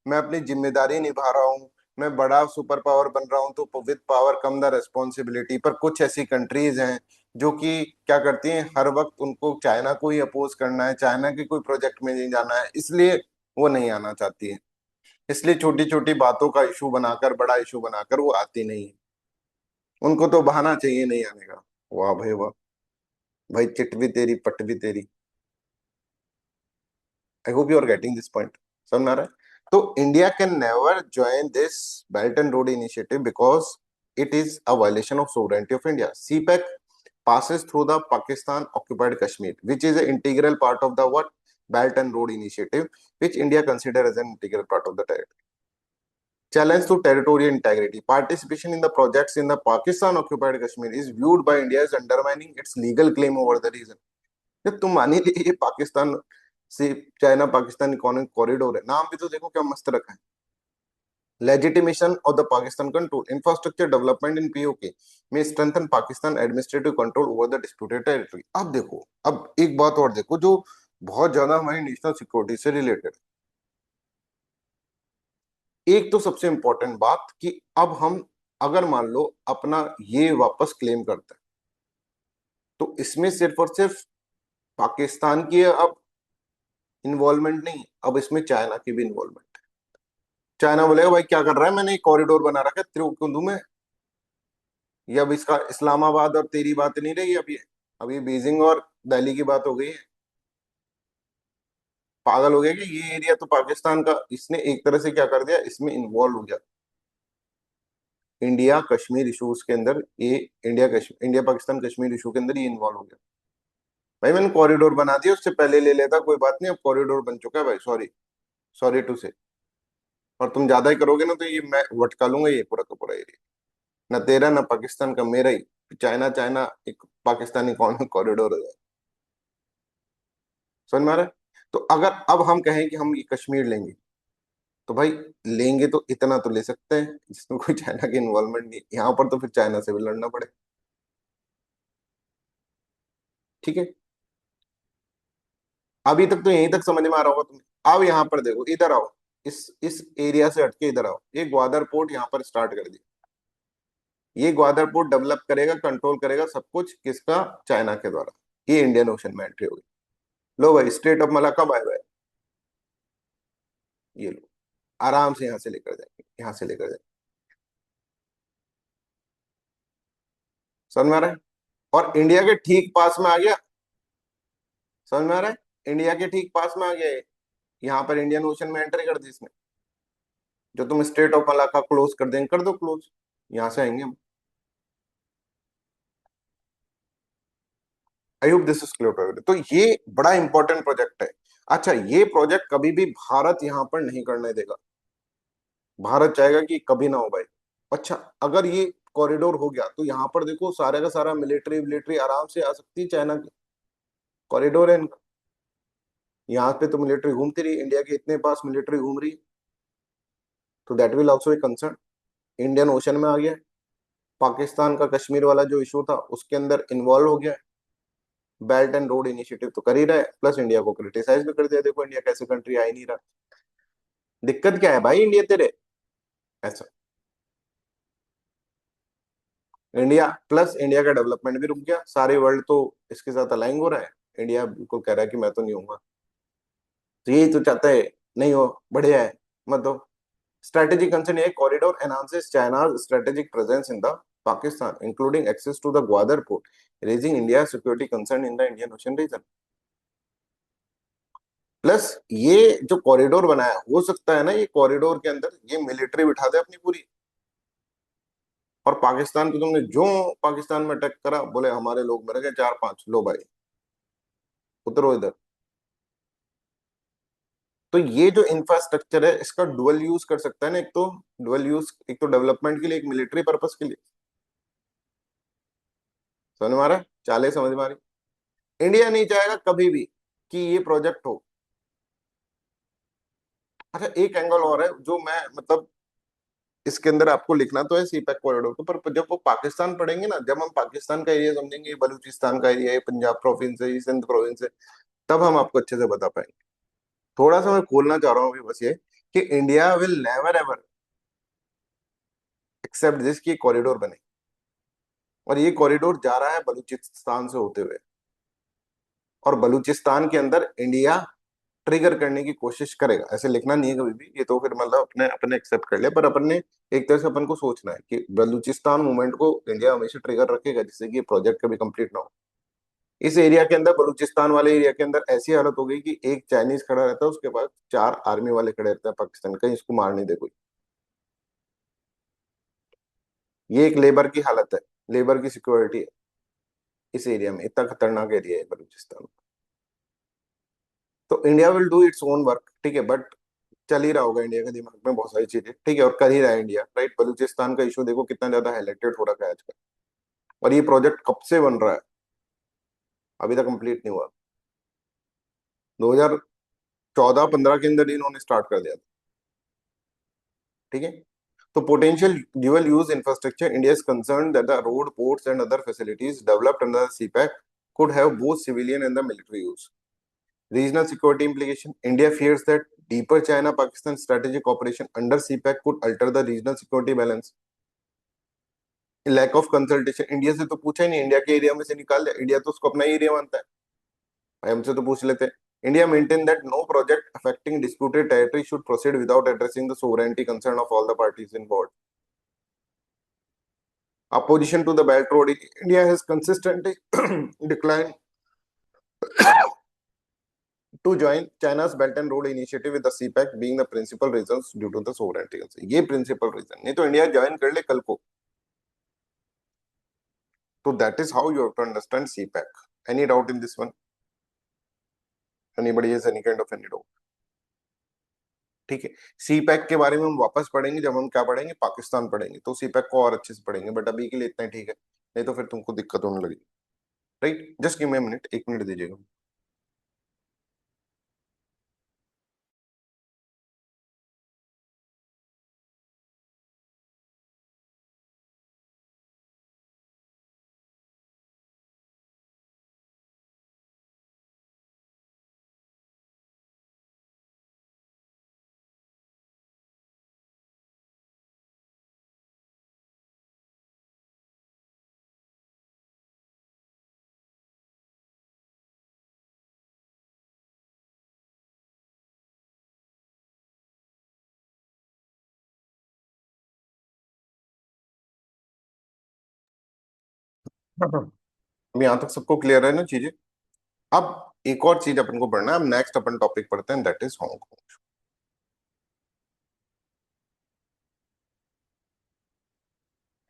मैं अपनी जिम्मेदारी निभा रहा हूँ, मैं बड़ा सुपर पावर बन रहा हूँ, तो with power come the responsibility. पर कुछ ऐसी कंट्रीज हैं जो कि क्या करती हैं, हर वक्त उनको चाइना को ही अपोज करना है, चाइना के कोई प्रोजेक्ट में नहीं जाना है, इसलिए वो नहीं आना चाहती है। इसलिए छोटी छोटी बातों का इशू बनाकर, बड़ा इशू बनाकर वो आती नहीं है। उनको तो बहाना चाहिए नहीं आने का। वाह भाई वाह, भाई चिट भी तेरी पट भी तेरी। I hope you are getting this point, समझ में आ रहा है? तो India can never join this belt and road initiative because it is a violation of sovereignty of India. CPEC passes through the Pakistan occupied Kashmir, which is an integral part of the what Belt and Road Initiative, which India consider as an integral part of the territory. Challenge to territorial integrity. Participation in the projects in the Pakistan occupied Kashmir is viewed by India as undermining its legal claim over the region. जब तुम मान ही लिए ये पाकिस्तान से चाइना पाकिस्तान इकोनॉमिक कॉरिडोर है, नाम भी तो देखो क्या मस्त रखा है। Legitimation of the Pakistan control. Infrastructure development in POK may strengthen Pakistan administrative control over the disputed territory. अब देखो, अब एक बात और देखो जो बहुत ज्यादा हमारी नेशनल सिक्योरिटी से रिलेटेड। एक तो सबसे इंपॉर्टेंट बात कि अब हम अगर मान लो अपना ये वापस क्लेम करते हैं, तो इसमें सिर्फ और सिर्फ पाकिस्तान की अब इन्वॉल्वमेंट नहीं, अब इसमें चाइना की भी इन्वॉल्वमेंट है। चाइना बोलेगा भाई क्या कर रहा है, मैंने एक कॉरिडोर बना रखा है, तेरे को क्यों दूं मैं? ये अब इसका इस्लामाबाद और तेरी बात नहीं रही अब ये बीजिंग और दिल्ली की बात हो गई है। पागल हो गया कि ये एरिया तो पाकिस्तान का, इसने एक तरह से क्या कर दिया, इसमें इन्वॉल्व हो गया। इंडिया कश्मीर इशूज के अंदर ये, इंडिया पाकिस्तान कश्मीर इशू के अंदर ये इन्वॉल्व हो गया। भाई मैंने कॉरिडोर बना दिया, उससे पहले ले लेता कोई बात नहीं, अब कॉरिडोर बन चुका है भाई, सॉरी, सॉरी टू से। और तुम ज्यादा ही करोगे ना तो ये मैं वटका लूंगा ये पूरा का पूरा एरिया, ना तेरा ना पाकिस्तान का, मेरा ही। चाइना चाइना एक पाकिस्तानी कॉरिडोर हो जाए। समझ में आ रहा है? तो अगर अब हम कहें कि हम ये कश्मीर लेंगे, तो भाई लेंगे तो इतना तो ले सकते हैं जिसमें कोई चाइना की इन्वॉल्वमेंट नहीं, यहाँ पर तो फिर चाइना से भी लड़ना पड़े। ठीक है, अभी तक तो यहीं तक समझ में आ रहा होगा तुम्हें। अब यहाँ पर देखो, इधर आओ, इस एरिया से हटके इधर आओ। ये ग्वादर पोर्ट यहाँ पर स्टार्ट कर दिया। ये ग्वादर पोर्ट डेवलप करेगा, कंट्रोल करेगा सब कुछ किसका, चाइना के द्वारा। ये इंडियन ओशन में एंट्री होगी। लो भाई, strait of Malacca bye bye. ये लो, आराम से यहाँ से लेकर जाएंगे, यहाँ से लेकर जाएंगे। समझ में आ रहा है? और इंडिया के ठीक पास में आ गया। समझ में आ रहा है? इंडिया के ठीक पास में आ गया ये। यहाँ पर इंडियन ओशन में एंट्री कर दी इसने। जो तुम स्ट्रेट ऑफ मलाका क्लोज कर देंगे, कर दो क्लोज, यहाँ से आएंगे हम। आई होप दिस इज क्लियर। तो ये बड़ा इंपॉर्टेंट प्रोजेक्ट है। अच्छा, ये प्रोजेक्ट कभी भी भारत यहां पर नहीं करने देगा। भारत चाहेगा कि कभी ना हो भाई। अच्छा, अगर ये कॉरिडोर हो गया तो यहाँ पर देखो सारे का सारा मिलिट्री मिलिट्री आराम से आ सकती है चाइना की। कॉरिडोर है इनका। यहाँ पे तो मिलिट्री घूमती रही, इंडिया के इतने पास मिलिट्री घूम रही है, तो that will also a concern. Indian ocean में आ गया है। पाकिस्तान का कश्मीर वाला जो इशू था उसके अंदर इन्वॉल्व हो गया है। बेल्ट एंड रोड इनिशिएटिव तो कर ही रहा है, प्लस इंडिया को क्रिटिसाइज भी कर दिया, देखो इंडिया कैसे कंट्री आ ही नहीं रहा। दिक्कत क्या है भाई इंडिया तेरे, ऐसा। इंडिया प्लस इंडिया का डेवलपमेंट भी रुक गया, सारे वर्ल्ड तो इसके साथ अलाइन हो रहा है। इंडिया बिल्कुल कह रहा है कि मैं तो नहीं हूँ। तो यही तो चाहता है, नहीं हो बढ़िया है, मत दो। स्ट्रेटेजिक कंसर्न ये corridor enhances China's strategic presence in the Pakistan including access to the Gwadar port, raising India security concern in the Indian Ocean region. Plus ये जो कॉरिडोर बनाया, हो सकता है ना ये कॉरिडोर के अंदर ये मिलिट्री बिठा दे अपनी पूरी, और पाकिस्तान को तुमने जो पाकिस्तान में अटैक करा, बोले हमारे लोग मर गए चार पांच, लो भाई उतरो इधर। तो ये जो इंफ्रास्ट्रक्चर है इसका डुअल यूज कर सकता है ना, एक तो डुअल यूज, एक तो डेवलपमेंट के लिए, एक मिलिट्री पर्पस के लिए। समझ में आ रहा है, चाले समझ में आ रही। इंडिया नहीं चाहेगा कभी भी कि ये प्रोजेक्ट हो। अच्छा, एक एंगल और है जो मैं मतलब इसके अंदर आपको लिखना तो है सीपैक कॉरिडोर को, पर जब वो पाकिस्तान पढ़ेंगे ना, जब हम पाकिस्तान का एरिया समझेंगे, ये बलूचिस्तान का एरिया है, पंजाब प्रोविंस है, ये सिंध प्रोविंस है, तब हम आपको अच्छे से बता पाएंगे। थोड़ा सा मैं खोलना चाह रहा हूँ अभी बस ये, कि India will never ever accept this कि कॉरिडोर बने, और ये कॉरिडोर जा रहा है बलूचिस्तान से होते हुए, और बलूचिस्तान के अंदर इंडिया ट्रिगर करने की कोशिश करेगा। ऐसे लिखना नहीं है कभी भी, ये तो फिर मतलब अपने अपने एक्सेप्ट कर लिया, पर अपन ने एक तरह से अपन को सोचना है कि बलूचिस्तान मूवमेंट को इंडिया हमेशा ट्रिगर रखेगा, जिससे कि ये प्रोजेक्ट कभी कंप्लीट ना हो। इस एरिया के अंदर, बलूचिस्तान वाले एरिया के अंदर ऐसी हालत हो गई कि एक चाइनीज खड़ा रहता है, उसके पास चार आर्मी वाले खड़े रहते हैं पाकिस्तान, कहीं इसको मार नहीं दे कोई। ये एक लेबर की हालत है, लेबर की सिक्योरिटी है इस एरिया में, इतना खतरनाक एरिया है बलूचिस्तान। तो India will do its own work, ठीक है, बट चल ही रहा होगा इंडिया के दिमाग में बहुत सारी चीजें, ठीक है, और कर ही रहा है इंडिया, राइट। बलूचिस्तान का इशू देखो कितना ज्यादा हाईलाइटेड हो रखा है आजकल, और ये प्रोजेक्ट कब से बन रहा है, अभी तक कंप्लीट नहीं हुआ। 2014-15 के अंदर इन्होंने स्टार्ट कर दिया था, ठीक है। तो potential dual use infrastructure, India is concerned that the road, ports, and other facilities developed under the CPEC could have both civilian and the military use. Regional security implication, India fears that deeper China-Pakistan strategic operation under CPEC could alter the regional security balance. Lack of consultation, India से तो पूछा ही नहीं, इंडिया के एरिया में से निकाल दिया, इंडिया तो उसको अपना ही एरिया मानता है, भाई हमसे तो पूछ लेते। India maintained that no project affecting disputed territory should proceed without addressing the sovereignty concern of all the parties involved. Opposition to the Belt Road, India has consistently declined to join China's Belt and Road Initiative with the CPEC being the principal reasons due to the sovereignty concern. ये principal reason, नहीं तो इंडिया ज्वाइन कर ले कल को। तो that is how you have to understand CPEC. Any doubt in this one? Anybody has any kind of any doubt? ठीक है, सीपैक के बारे में हम वापस पढ़ेंगे जब हम क्या पढ़ेंगे, पाकिस्तान पढ़ेंगे, तो सीपैक को और अच्छे से पढ़ेंगे, बट अभी के लिए इतना ही ठीक है, नहीं तो फिर तुमको दिक्कत होने लगी। Right, just give me a minute, एक मिनट दीजिएगा। अब यहाँ तक सबको क्लियर है ना चीजें। अब एक और चीज अपन को पढ़ना है, अब नेक्स्ट अपन टॉपिक पढ़ते हैं, दैट इज हांगकांग।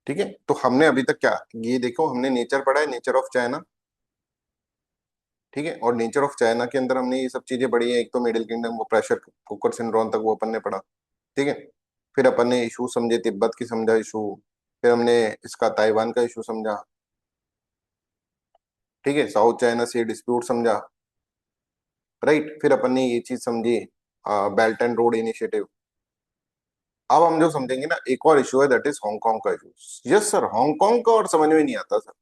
ठीक है, तो हमने अभी तक क्या ये देखो, हमने नेचर पढ़ा है, नेचर ऑफ चाइना, ठीक है। और नेचर ऑफ चाइना के अंदर हमने ये सब चीजें पढ़ी है, एक तो मिडिल किंगडम, वो प्रेशर कुकर सिंड्रोम तक वो अपन ने पढ़ा। ठीक है। फिर अपन ने इशू समझे, तिब्बत की समझा इशू। फिर हमने इसका ताइवान का इशू समझा। ठीक है। साउथ चाइना सी डिस्प्यूट समझा। राइट। फिर अपन ने ये चीज समझी, बेल्ट एंड रोड इनिशिएटिव। अब हम जो समझेंगे ना, एक और इशू है, दैट इज हांगकांग का इशू। यस सर, हांगकांग का और समझ में नहीं आता सर।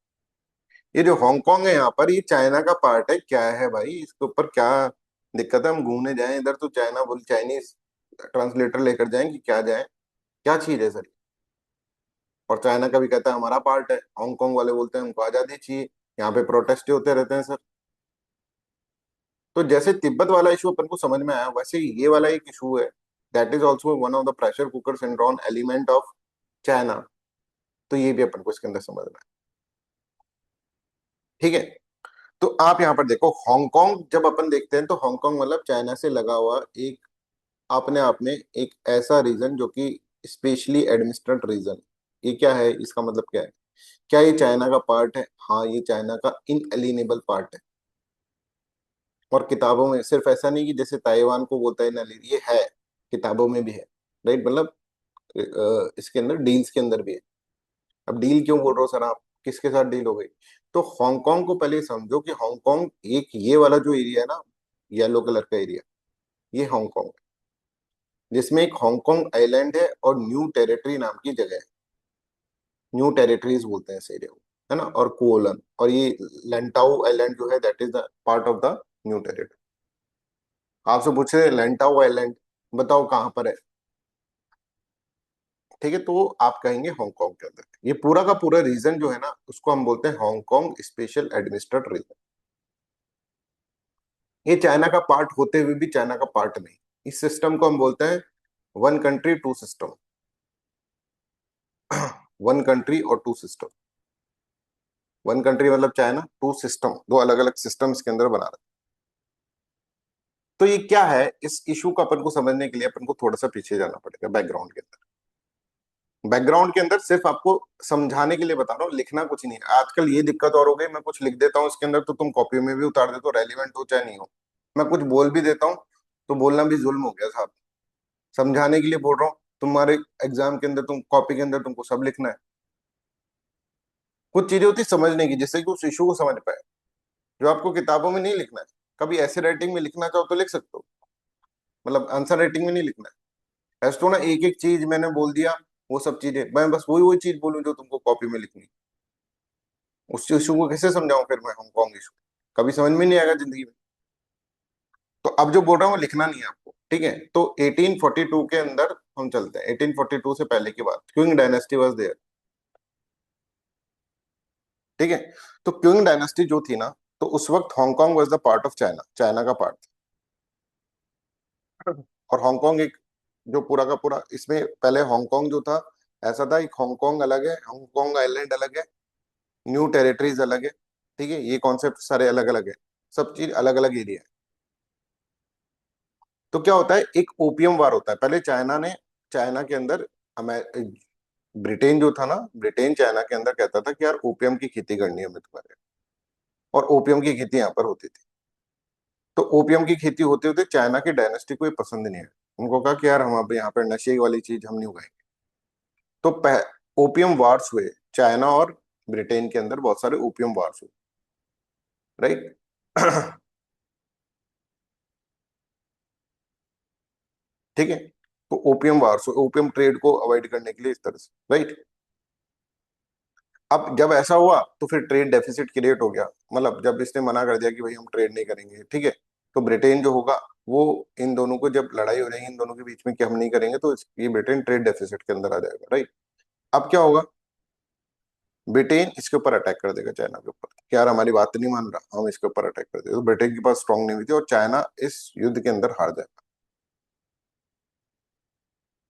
ये जो हांगकांग है यहाँ पर, ये चाइना का पार्ट है क्या है भाई, इसके ऊपर क्या दिक्कत है? हम घूमने जाएं इधर तो चाइना बोल, चाइनीज ट्रांसलेटर लेकर जाएं कि क्या जाएं? क्या चीज है सर? और चाइना का भी कहता है हमारा पार्ट है, हांगकांग वाले बोलते हैं हमको आजादी चाहिए। यहाँ पे प्रोटेस्ट होते रहते हैं सर। तो जैसे तिब्बत वाला इशू अपन को समझ में आया, वैसे ही ये वाला एक इशू है, that is also one of the pressure cooker syndrome element of China. तो ये भी अपन को इसके अंदर समझना है। ठीक है। तो आप यहाँ पर देखो, हांगकांग जब अपन देखते हैं तो हांगकांग मतलब चाइना से लगा हुआ एक, अपने आप में एक ऐसा रीजन जो कि स्पेशली एडमिनिस्ट्रेट रीजन। ये क्या है, इसका मतलब क्या है? क्या ये चाइना का पार्ट है? हाँ, ये चाइना का इनएलिनेबल पार्ट है। और किताबों में सिर्फ ऐसा नहीं कि जैसे ताइवान को बोलता है ना, ये है, किताबों में भी है। राइट। मतलब इसके अंदर डील्स के अंदर भी है। अब डील क्यों बोल रहे हो सर आप, किसके साथ डील हो गई? तो हांगकांग को पहले समझो कि हांगकांग एक ये वाला जो एरिया है ना, येलो कलर का एरिया, ये हांगकांग है, जिसमें एक हांगकांग आइलैंड है और न्यू टेरिटरी नाम की जगह है। न्यू टेरिटरीज बोलते हैं इस एरिया को, है ना। और कोलन, और ये लेंटाऊ आइलैंड जो है, that is the part of the new territory. आपसे पूछे लेंटाऊ आइलैंड बताओ कहाँ पर है? ठीक है। तो आप कहेंगे हांगकांग के अंदर। ये पूरा का पूरा रीजन जो है ना, उसको हम बोलते हैं हांगकांग स्पेशल एडमिनिस्ट्रेट रीजन। ये चाइना का पार्ट होते हुए भी चाइना का पार्ट नहीं। इस सिस्टम को हम बोलते हैं one country two system. One country और टू सिस्टम। वन कंट्री मतलब चाइना, टू सिस्टम, दो अलग अलग सिस्टम्स के अंदर बना रहे हैं। तो ये क्या है, इस इशू को अपन को समझने के लिए अपन को थोड़ा सा पीछे जाना पड़ेगा बैकग्राउंड के अंदर। बैकग्राउंड के अंदर सिर्फ आपको समझाने के लिए बता रहा हूँ, लिखना कुछ नहीं है। आजकल ये दिक्कत और हो गई, मैं कुछ लिख देता हूँ इसके अंदर तो तुम कॉपी में भी उतार देते हो, रेलिवेंट हो चाहे नहीं हो। मैं कुछ बोल भी देता हूँ तो बोलना भी जुल्म हो गया साहब। समझाने के लिए बोल रहा हूँ, तुम्हारे एग्जाम के अंदर तुम कॉपी के अंदर तुमको सब लिखना है। कुछ चीजें होती है समझने की, जिससे कि उस इशू को समझ पाए, जो आपको किताबों में नहीं लिखना है। कभी ऐसे राइटिंग में लिखना चाहो तो लिख सकते हो, मतलब आंसर राइटिंग में नहीं लिखना है। ऐसा तो ना एक एक चीज मैंने बोल दिया, वो सब चीजें मैं बस वही वही चीज बोलूं जो तुमको कॉपी में लिखनी। उस इशू को कैसे समझाऊं फिर मैं, हांगकांग इशू कभी समझ में नहीं आएगा जिंदगी में। तो अब जो बोल रहा हूँ वो लिखना नहीं है आपको। ठीक है। तो 1842 के अंदर हम चलते हैं, 1842 से पहले की बात, क्विंग डायनेस्टी वाज देयर। ठीक है। तो क्विंग डायनेस्टी जो थी ना, तो उस वक्त Hong Kong was the part of China, China का पार्ट था। और हांगकांग एक, जो पूरा का पूरा, इसमें पहले हांगकांग जो था, ऐसा था, एक हांगकांग अलग है, हांगकांग आइलैंड अलग है, न्यू टेरिटरीज अलग है। ठीक है। ये कॉन्सेप्ट सारे अलग अलग है, सब चीज अलग अलग एरिया है। तो क्या होता है, एक ओपियम वार होता है पहले चाइना ने, चाइना के अंदर ब्रिटेन जो था ना, ब्रिटेन चाइना के अंदर कहता था कि यार ओपियम की खेती करनी है हमें तुम्हारे। और ओपियम की खेती यहाँ पर होती थी। तो ओपियम की खेती होते होते चाइना की डायनेस्टी को ये पसंद नहीं है। उनको कहा कि यार हम अब यहाँ पर नशे वाली चीज हम नहीं उगाएंगे। तो ओपियम वार्स हुए, चाइना और ब्रिटेन के अंदर बहुत सारे ओपियम वार्स हुए। राइट। ठीक है। तो ओपियम वार्स हुए, ओपियम ट्रेड को अवॉइड करने के लिए इस तरह से। राइट। अब जब ऐसा हुआ तो फिर ट्रेड डेफिसिट क्रिएट हो गया, मतलब जब इसने मना कर दिया कि भाई हम ट्रेड नहीं करेंगे, ठीक है, तो ब्रिटेन जो होगा वो, इन दोनों को जब लड़ाई हो जाएगी इन दोनों के बीच में कि हम नहीं करेंगे, तो ये ब्रिटेन ट्रेड डेफिसिट के अंदर आ जाएगा। राइट। अब क्या होगा, ब्रिटेन इसके ऊपर अटैक कर देगा चाइना के ऊपर कि यार हमारी बात नहीं मान रहा, हम इसके ऊपर अटैक कर देगा। तो ब्रिटेन के पास स्ट्रांग नहीं थी और चाइना इस युद्ध के अंदर हार जाएगा।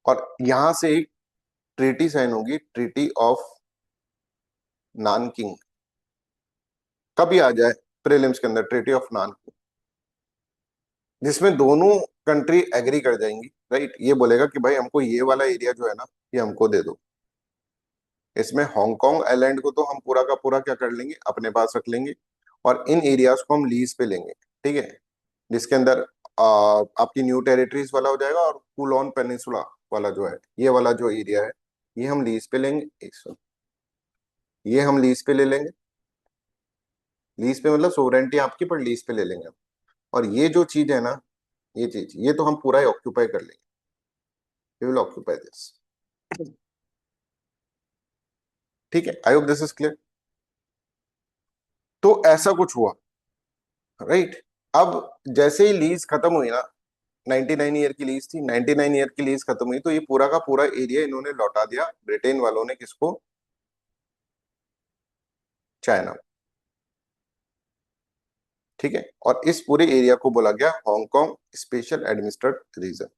और यहां से एक ट्रीटी साइन होगी, ट्रीटी ऑफ नानकिंग। कभी आ जाए प्रीलिम्स के अंदर, ट्रीटी ऑफ नानकिंग, जिसमें दोनों कंट्री एग्री कर जाएंगी। राइट। ये बोलेगा कि भाई हमको ये वाला एरिया जो है ना, ये हमको दे दो। इसमें हांगकांग आइलैंड को तो हम पूरा का पूरा क्या कर लेंगे, अपने पास रख लेंगे। और इन एरियाज को हम लीज पे लेंगे, ठीक है, जिसके अंदर आपकी न्यू टेरिटरीज वाला हो जाएगा और कुलोन पेनिनसुला वाला जो है, ये वाला जो एरिया है, ये हम लीज पे लेंगे। ये हम लीज पे ले लेंगे। लीज पे मतलब सोवरेंटी आपकी, पर लीज पे ले लेंगे हम। और ये जो चीज है ना, ये चीज, ये तो हम पूरा ही ऑक्यूपाई कर लेंगे। We will occupy this. ठीक है, I hope this is clear. तो ऐसा कुछ हुआ, राइट। अब जैसे ही लीज खत्म हुई ना, 99 ईयर की लीज थी, 99 ईयर की लीज खत्म हुई, तो ये पूरा का पूरा एरिया इन्होंने लौटा दिया ब्रिटेन वालों ने, किसको? चाइना। ठीक है, और इस पूरे एरिया को बोला गया हांगकांग स्पेशल एडमिनिस्ट्रेटेड रीजन।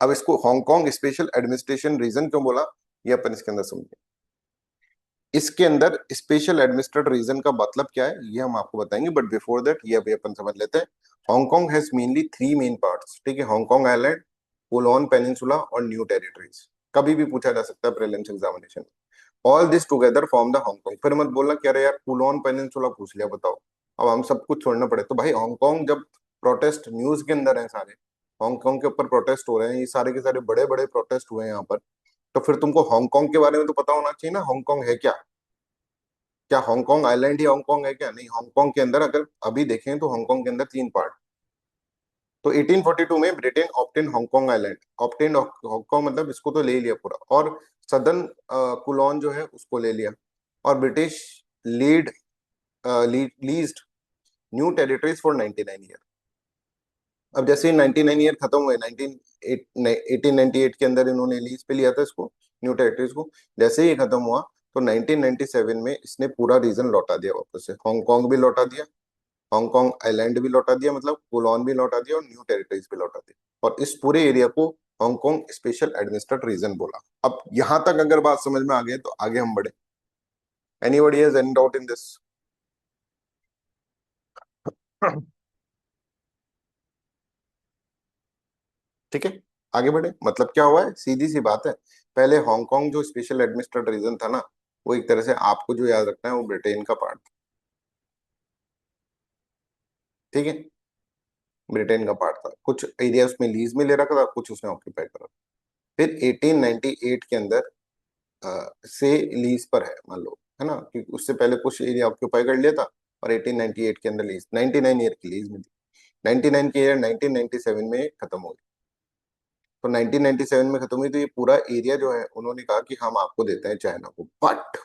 अब इसको हांगकांग स्पेशल एडमिनिस्ट्रेशन रीजन क्यों बोला, ये अपन इसके अंदर समझे। इसके अंदर स्पेशल एडमिनिस्ट्रेटेड रीजन का मतलब क्या है, ये हम आपको बताएंगे, बट बिफोर दैट ये अभी अपन समझ लेते हैं। Hong Kong has mainly three main parts, ठीक है, हांगकांग आइलैंड, पुलोन पेनिनसुला और न्यू टेरिटरीज। कभी भी पूछा जा सकता है prelims examination. All this together form the Hong Kong. फिर मत बोलना कि अरे यार पुलोन पेनिनसुला पूछ लिया, बताओ। अब हम सब कुछ छोड़ना पड़े तो भाई, हांगकांग जब प्रोटेस्ट न्यूज के अंदर है सारे, हांगकांग के ऊपर प्रोटेस्ट हो रहे हैं, ये सारे के सारे बड़े बड़े प्रोटेस्ट हुए हैं यहाँ पर, तो फिर तुमको हांगकांग के बारे में तो पता होना चाहिए ना, हांगकांग है क्या। क्या हांगकांग आइलैंड ही हांगकांग है क्या? नहीं, हांगकांग के अंदर अगर अभी देखें तो हांगकांग के अंदर तीन पार्ट। तो 1842 में Britain obtain Hong Kong island, obtain Hong Kong मतलब इसको तो ले लिया पूरा, और सदर्न कुलोन जो है उसको ले लिया। और British lead leased new territories for 99 year. अब जैसे ही 99 ईयर खत्म हुए, 1898 के अंदर इन्होंने लीज पे लिया था इसको, न्यू टेरिटरीज को। जैसे ही ये खत्म हुआ तो 1997 में इसने पूरा रीजन लौटा दिया वापस से, हांगकांग भी लौटा दिया, हांगकांग आइलैंड भी लौटा दिया, मतलब कोलोन भी लौटा दिया और न्यू टेरिटरीज भी लौटा दिया, और इस पूरे एरिया को हांगकांग स्पेशल एडमिनिस्ट्रेटेड रीजन बोला। अब यहां तक अगर बात समझ में आ गई तो आगे हम बढ़े। Anybody has any doubt in this? ठीक है, आगे बढ़े। मतलब क्या हुआ है, सीधी सी बात है। पहले हांगकांग जो स्पेशल एडमिनिस्ट्रेटेड रीजन था ना, वो एक तरह से आपको जो याद रखना है, वो ब्रिटेन का पार्ट था। ठीक है, ब्रिटेन का पार्ट था, कुछ एरिया उसमें लीज में ले रखा था, कुछ उसने ऑक्यूपाई करा। फिर 1898 के अंदर से लीज पर है, मान लो, है ना, क्योंकि उससे पहले कुछ एरिया ऑक्यूपाई कर लिया था, और 1898 के अंदर लीज, 99 ईयर की लीज मिली। 99 के ईयर 1997 में खत्म हो गई। तो 1997 में खत्म हुई, तो ये पूरा एरिया जो है उन्होंने कहा कि हम आपको देते हैं चाइना को, बट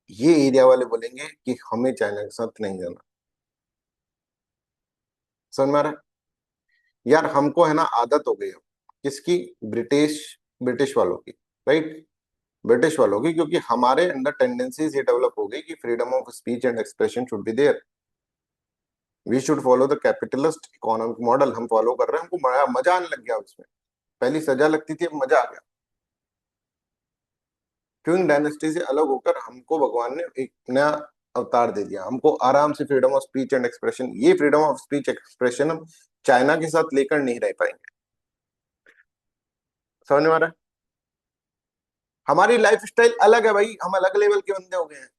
ये एरिया वाले बोलेंगे कि हमें चाइना के साथ नहीं जाना। समझ में आ रहा है? यार हमको है ना आदत हो गई अब, किसकी? ब्रिटिश, ब्रिटिश वालों की, राइट, ब्रिटिश वालों की, क्योंकि हमारे अंदर टेंडेंसीज ये डेवलप हो गई कि freedom of speech and expression should be there, we should follow the capitalist economic model. हम फॉलो कर रहे हैं, हमको बड़ा मजा आने लग गया उसमें। पहली सजा लगती थी, अब मजा आ गया। क्विंग डायनेस्टी से अलग होकर हमको भगवान ने एक नया अवतार दे दिया, हमको आराम से freedom of speech and expression. ये फ्रीडम ऑफ स्पीच एक्सप्रेशन हम चाइना के साथ लेकर नहीं रह पाएंगे। समझ में आ रहा है? हमारी लाइफ स्टाइल अलग है भाई, हम अलग लेवल के बंदे हो गए हैं।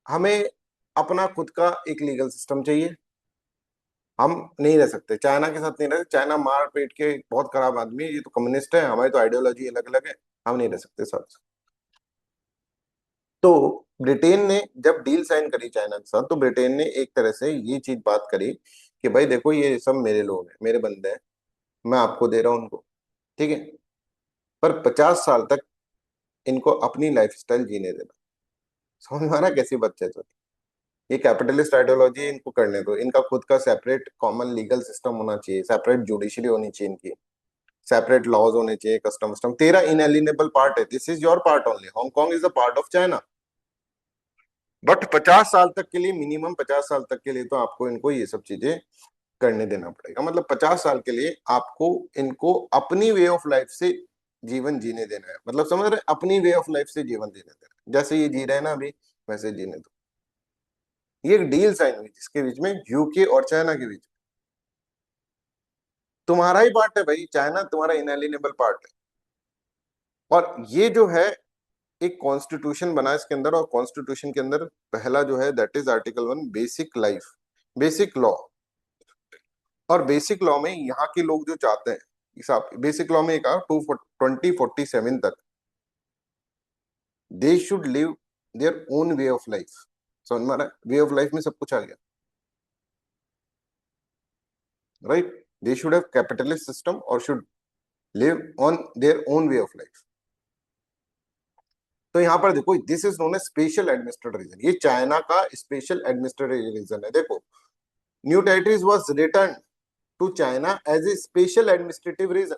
हमें अपना खुद का एक लीगल सिस्टम चाहिए। हम नहीं रह सकते चाइना के साथ, नहीं रह सकते। चाइना मार पेट के बहुत खराब आदमी है, ये तो कम्युनिस्ट है, हमारी तो आइडियोलॉजी अलग अलग है, हम नहीं रह सकते साथ। तो ब्रिटेन ने जब डील साइन करी चाइना के साथ, तो ब्रिटेन ने एक तरह से ये चीज बात करी कि भाई देखो, ये सब मेरे लोग हैं, मेरे बंदे हैं, मैं आपको दे रहा हूँ उनको, ठीक है, पर 50 साल तक इनको अपनी लाइफ स्टाइल जीने देना। समझ में आ रहा है कैसी बच्चे तो? ये कैपिटलिस्ट आइडियोलॉजी, इनको करने दो, इनका खुद का सेपरेट कॉमन लीगल सिस्टम होना चाहिए, सेपरेट जुडिशरी होनी चाहिए इनकी, सेपरेट लॉज होने चाहिए, कस्टम वस्टम। तेरा इनएलिनेबल पार्ट है, this is your part only, Hong Kong is a part of China. But 50 साल तक के लिए, मिनिमम 50 साल तक के लिए तो आपको इनको ये सब चीजें करने देना पड़ेगा। मतलब 50 साल के लिए आपको इनको अपनी वे ऑफ लाइफ से जीवन जीने देना है। मतलब समझ रहे, अपनी वे ऑफ लाइफ से जीवन जीने देना है, जैसे ये जी रहे हैं ना अभी, वैसे जीने दो। ये एक डील साइन हुई जिसके बीच में, यूके और चाइना के बीच। तुम्हारा ही पार्ट है भाई, चाइना तुम्हारा इनएलिनेबल पार्ट है। और ये जो है एक कॉन्स्टिट्यूशन बना इसके अंदर, और कॉन्स्टिट्यूशन के अंदर पहला जो है that is article 1, basic life, basic law. और बेसिक लॉ में यहाँ के लोग जो चाहते हैं, हिसाब बेसिक लॉ में एक 2047 तक they should live there own way of life. समझ में आ रहा है? वे ऑफ लाइफ में सब कुछ आ गया, right. They should have capitalist system और should live on their own way of life. तो यहां पर देखो, this is known as special administrative region, ये चाइना का स्पेशल एडमिनिस्ट्रेटिव रीजन है। देखो, New Territories was return to China as a special administrative region.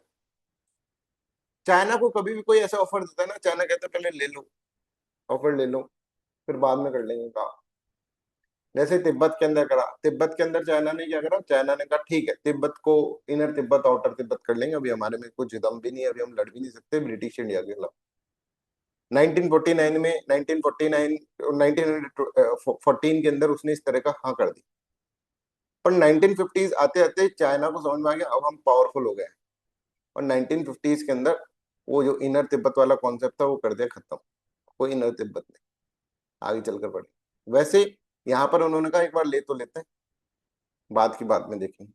China को कभी भी कोई ऐसा ऑफर देता है ना, चाइना कहता है पहले ले लो, ऑफर ले लो, फिर बाद में कर लेंगे काम। जैसे तिब्बत के अंदर करा, तिब्बत के अंदर चाइना ने क्या करा, चाइना ने कहा ठीक है तिब्बत को, इनर तिब्बत आउटर तिब्बत कर लेंगे, अभी हमारे में कुछ दम भी नहीं है, अभी हम लड़ भी नहीं सकते ब्रिटिश इंडिया के खिलाफ। 1949 में 1949 1914 के अंदर उसने इस तरह का हाँ कर दी। पर 1950s आते आते चाइना को समझ में आ गया अब हम पावरफुल हो गए, और 1950s के अंदर वो जो इनर तिब्बत वाला कॉन्सेप्ट था वो कर दिया खत्म, कोई इनर तिब्बत नहीं, आगे चलकर पड़े। वैसे यहाँ पर उन्होंने कहा एक बार ले तो लेते हैं, बाद की बात में देखेंगे,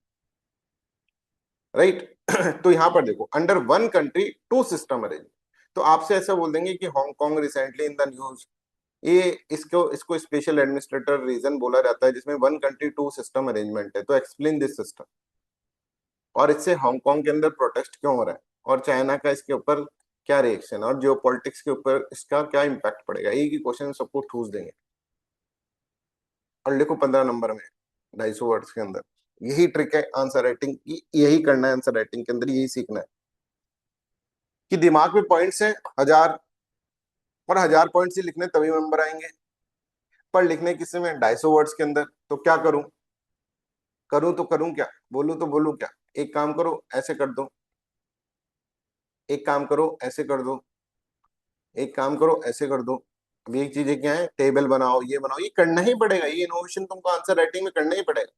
राइट। तो यहाँ पर देखो, under one country two system arrange, तो आपसे ऐसा बोल देंगे कि Hong Kong recently in the news, ये इसको इसको स्पेशल एडमिनिस्ट्रेटर रीजन बोला जाता है, जिसमें one country two system arrangement है, तो एक्सप्लेन दिस सिस्टम। और इससे हांगकांग के अंदर प्रोटेस्ट क्यों हो रहा है, और चाइना का इसके ऊपर क्या रिएक्शन, और जियो पॉलिटिक्स के ऊपर इसका क्या इम्पैक्ट पड़ेगा, एक ही क्वेश्चन सबको ठूस देंगे। और लिखो 15 नंबर में 250 वर्ड्स के अंदर, यही ट्रिक है आंसर राइटिंग की, यही करना है आंसर राइटिंग के अंदर, यही सीखना है कि दिमाग में पॉइंट्स हैं 1000, और 1000 पॉइंट्स ही लिखने तभी नंबर आएंगे। पर लिखने किसी में 250 वर्ड्स के अंदर, तो क्या करूं, करूं तो करूं क्या, बोलूं तो बोलूं क्या। एक काम करो ऐसे कर दो, एक काम करो ऐसे कर दो, एक काम करो ऐसे कर दो। अब ये चीजें क्या है, टेबल बनाओ, ये बनाओ, ये करना ही पड़ेगा, ये इनोवेशन तुमको आंसर राइटिंग में करना ही पड़ेगा।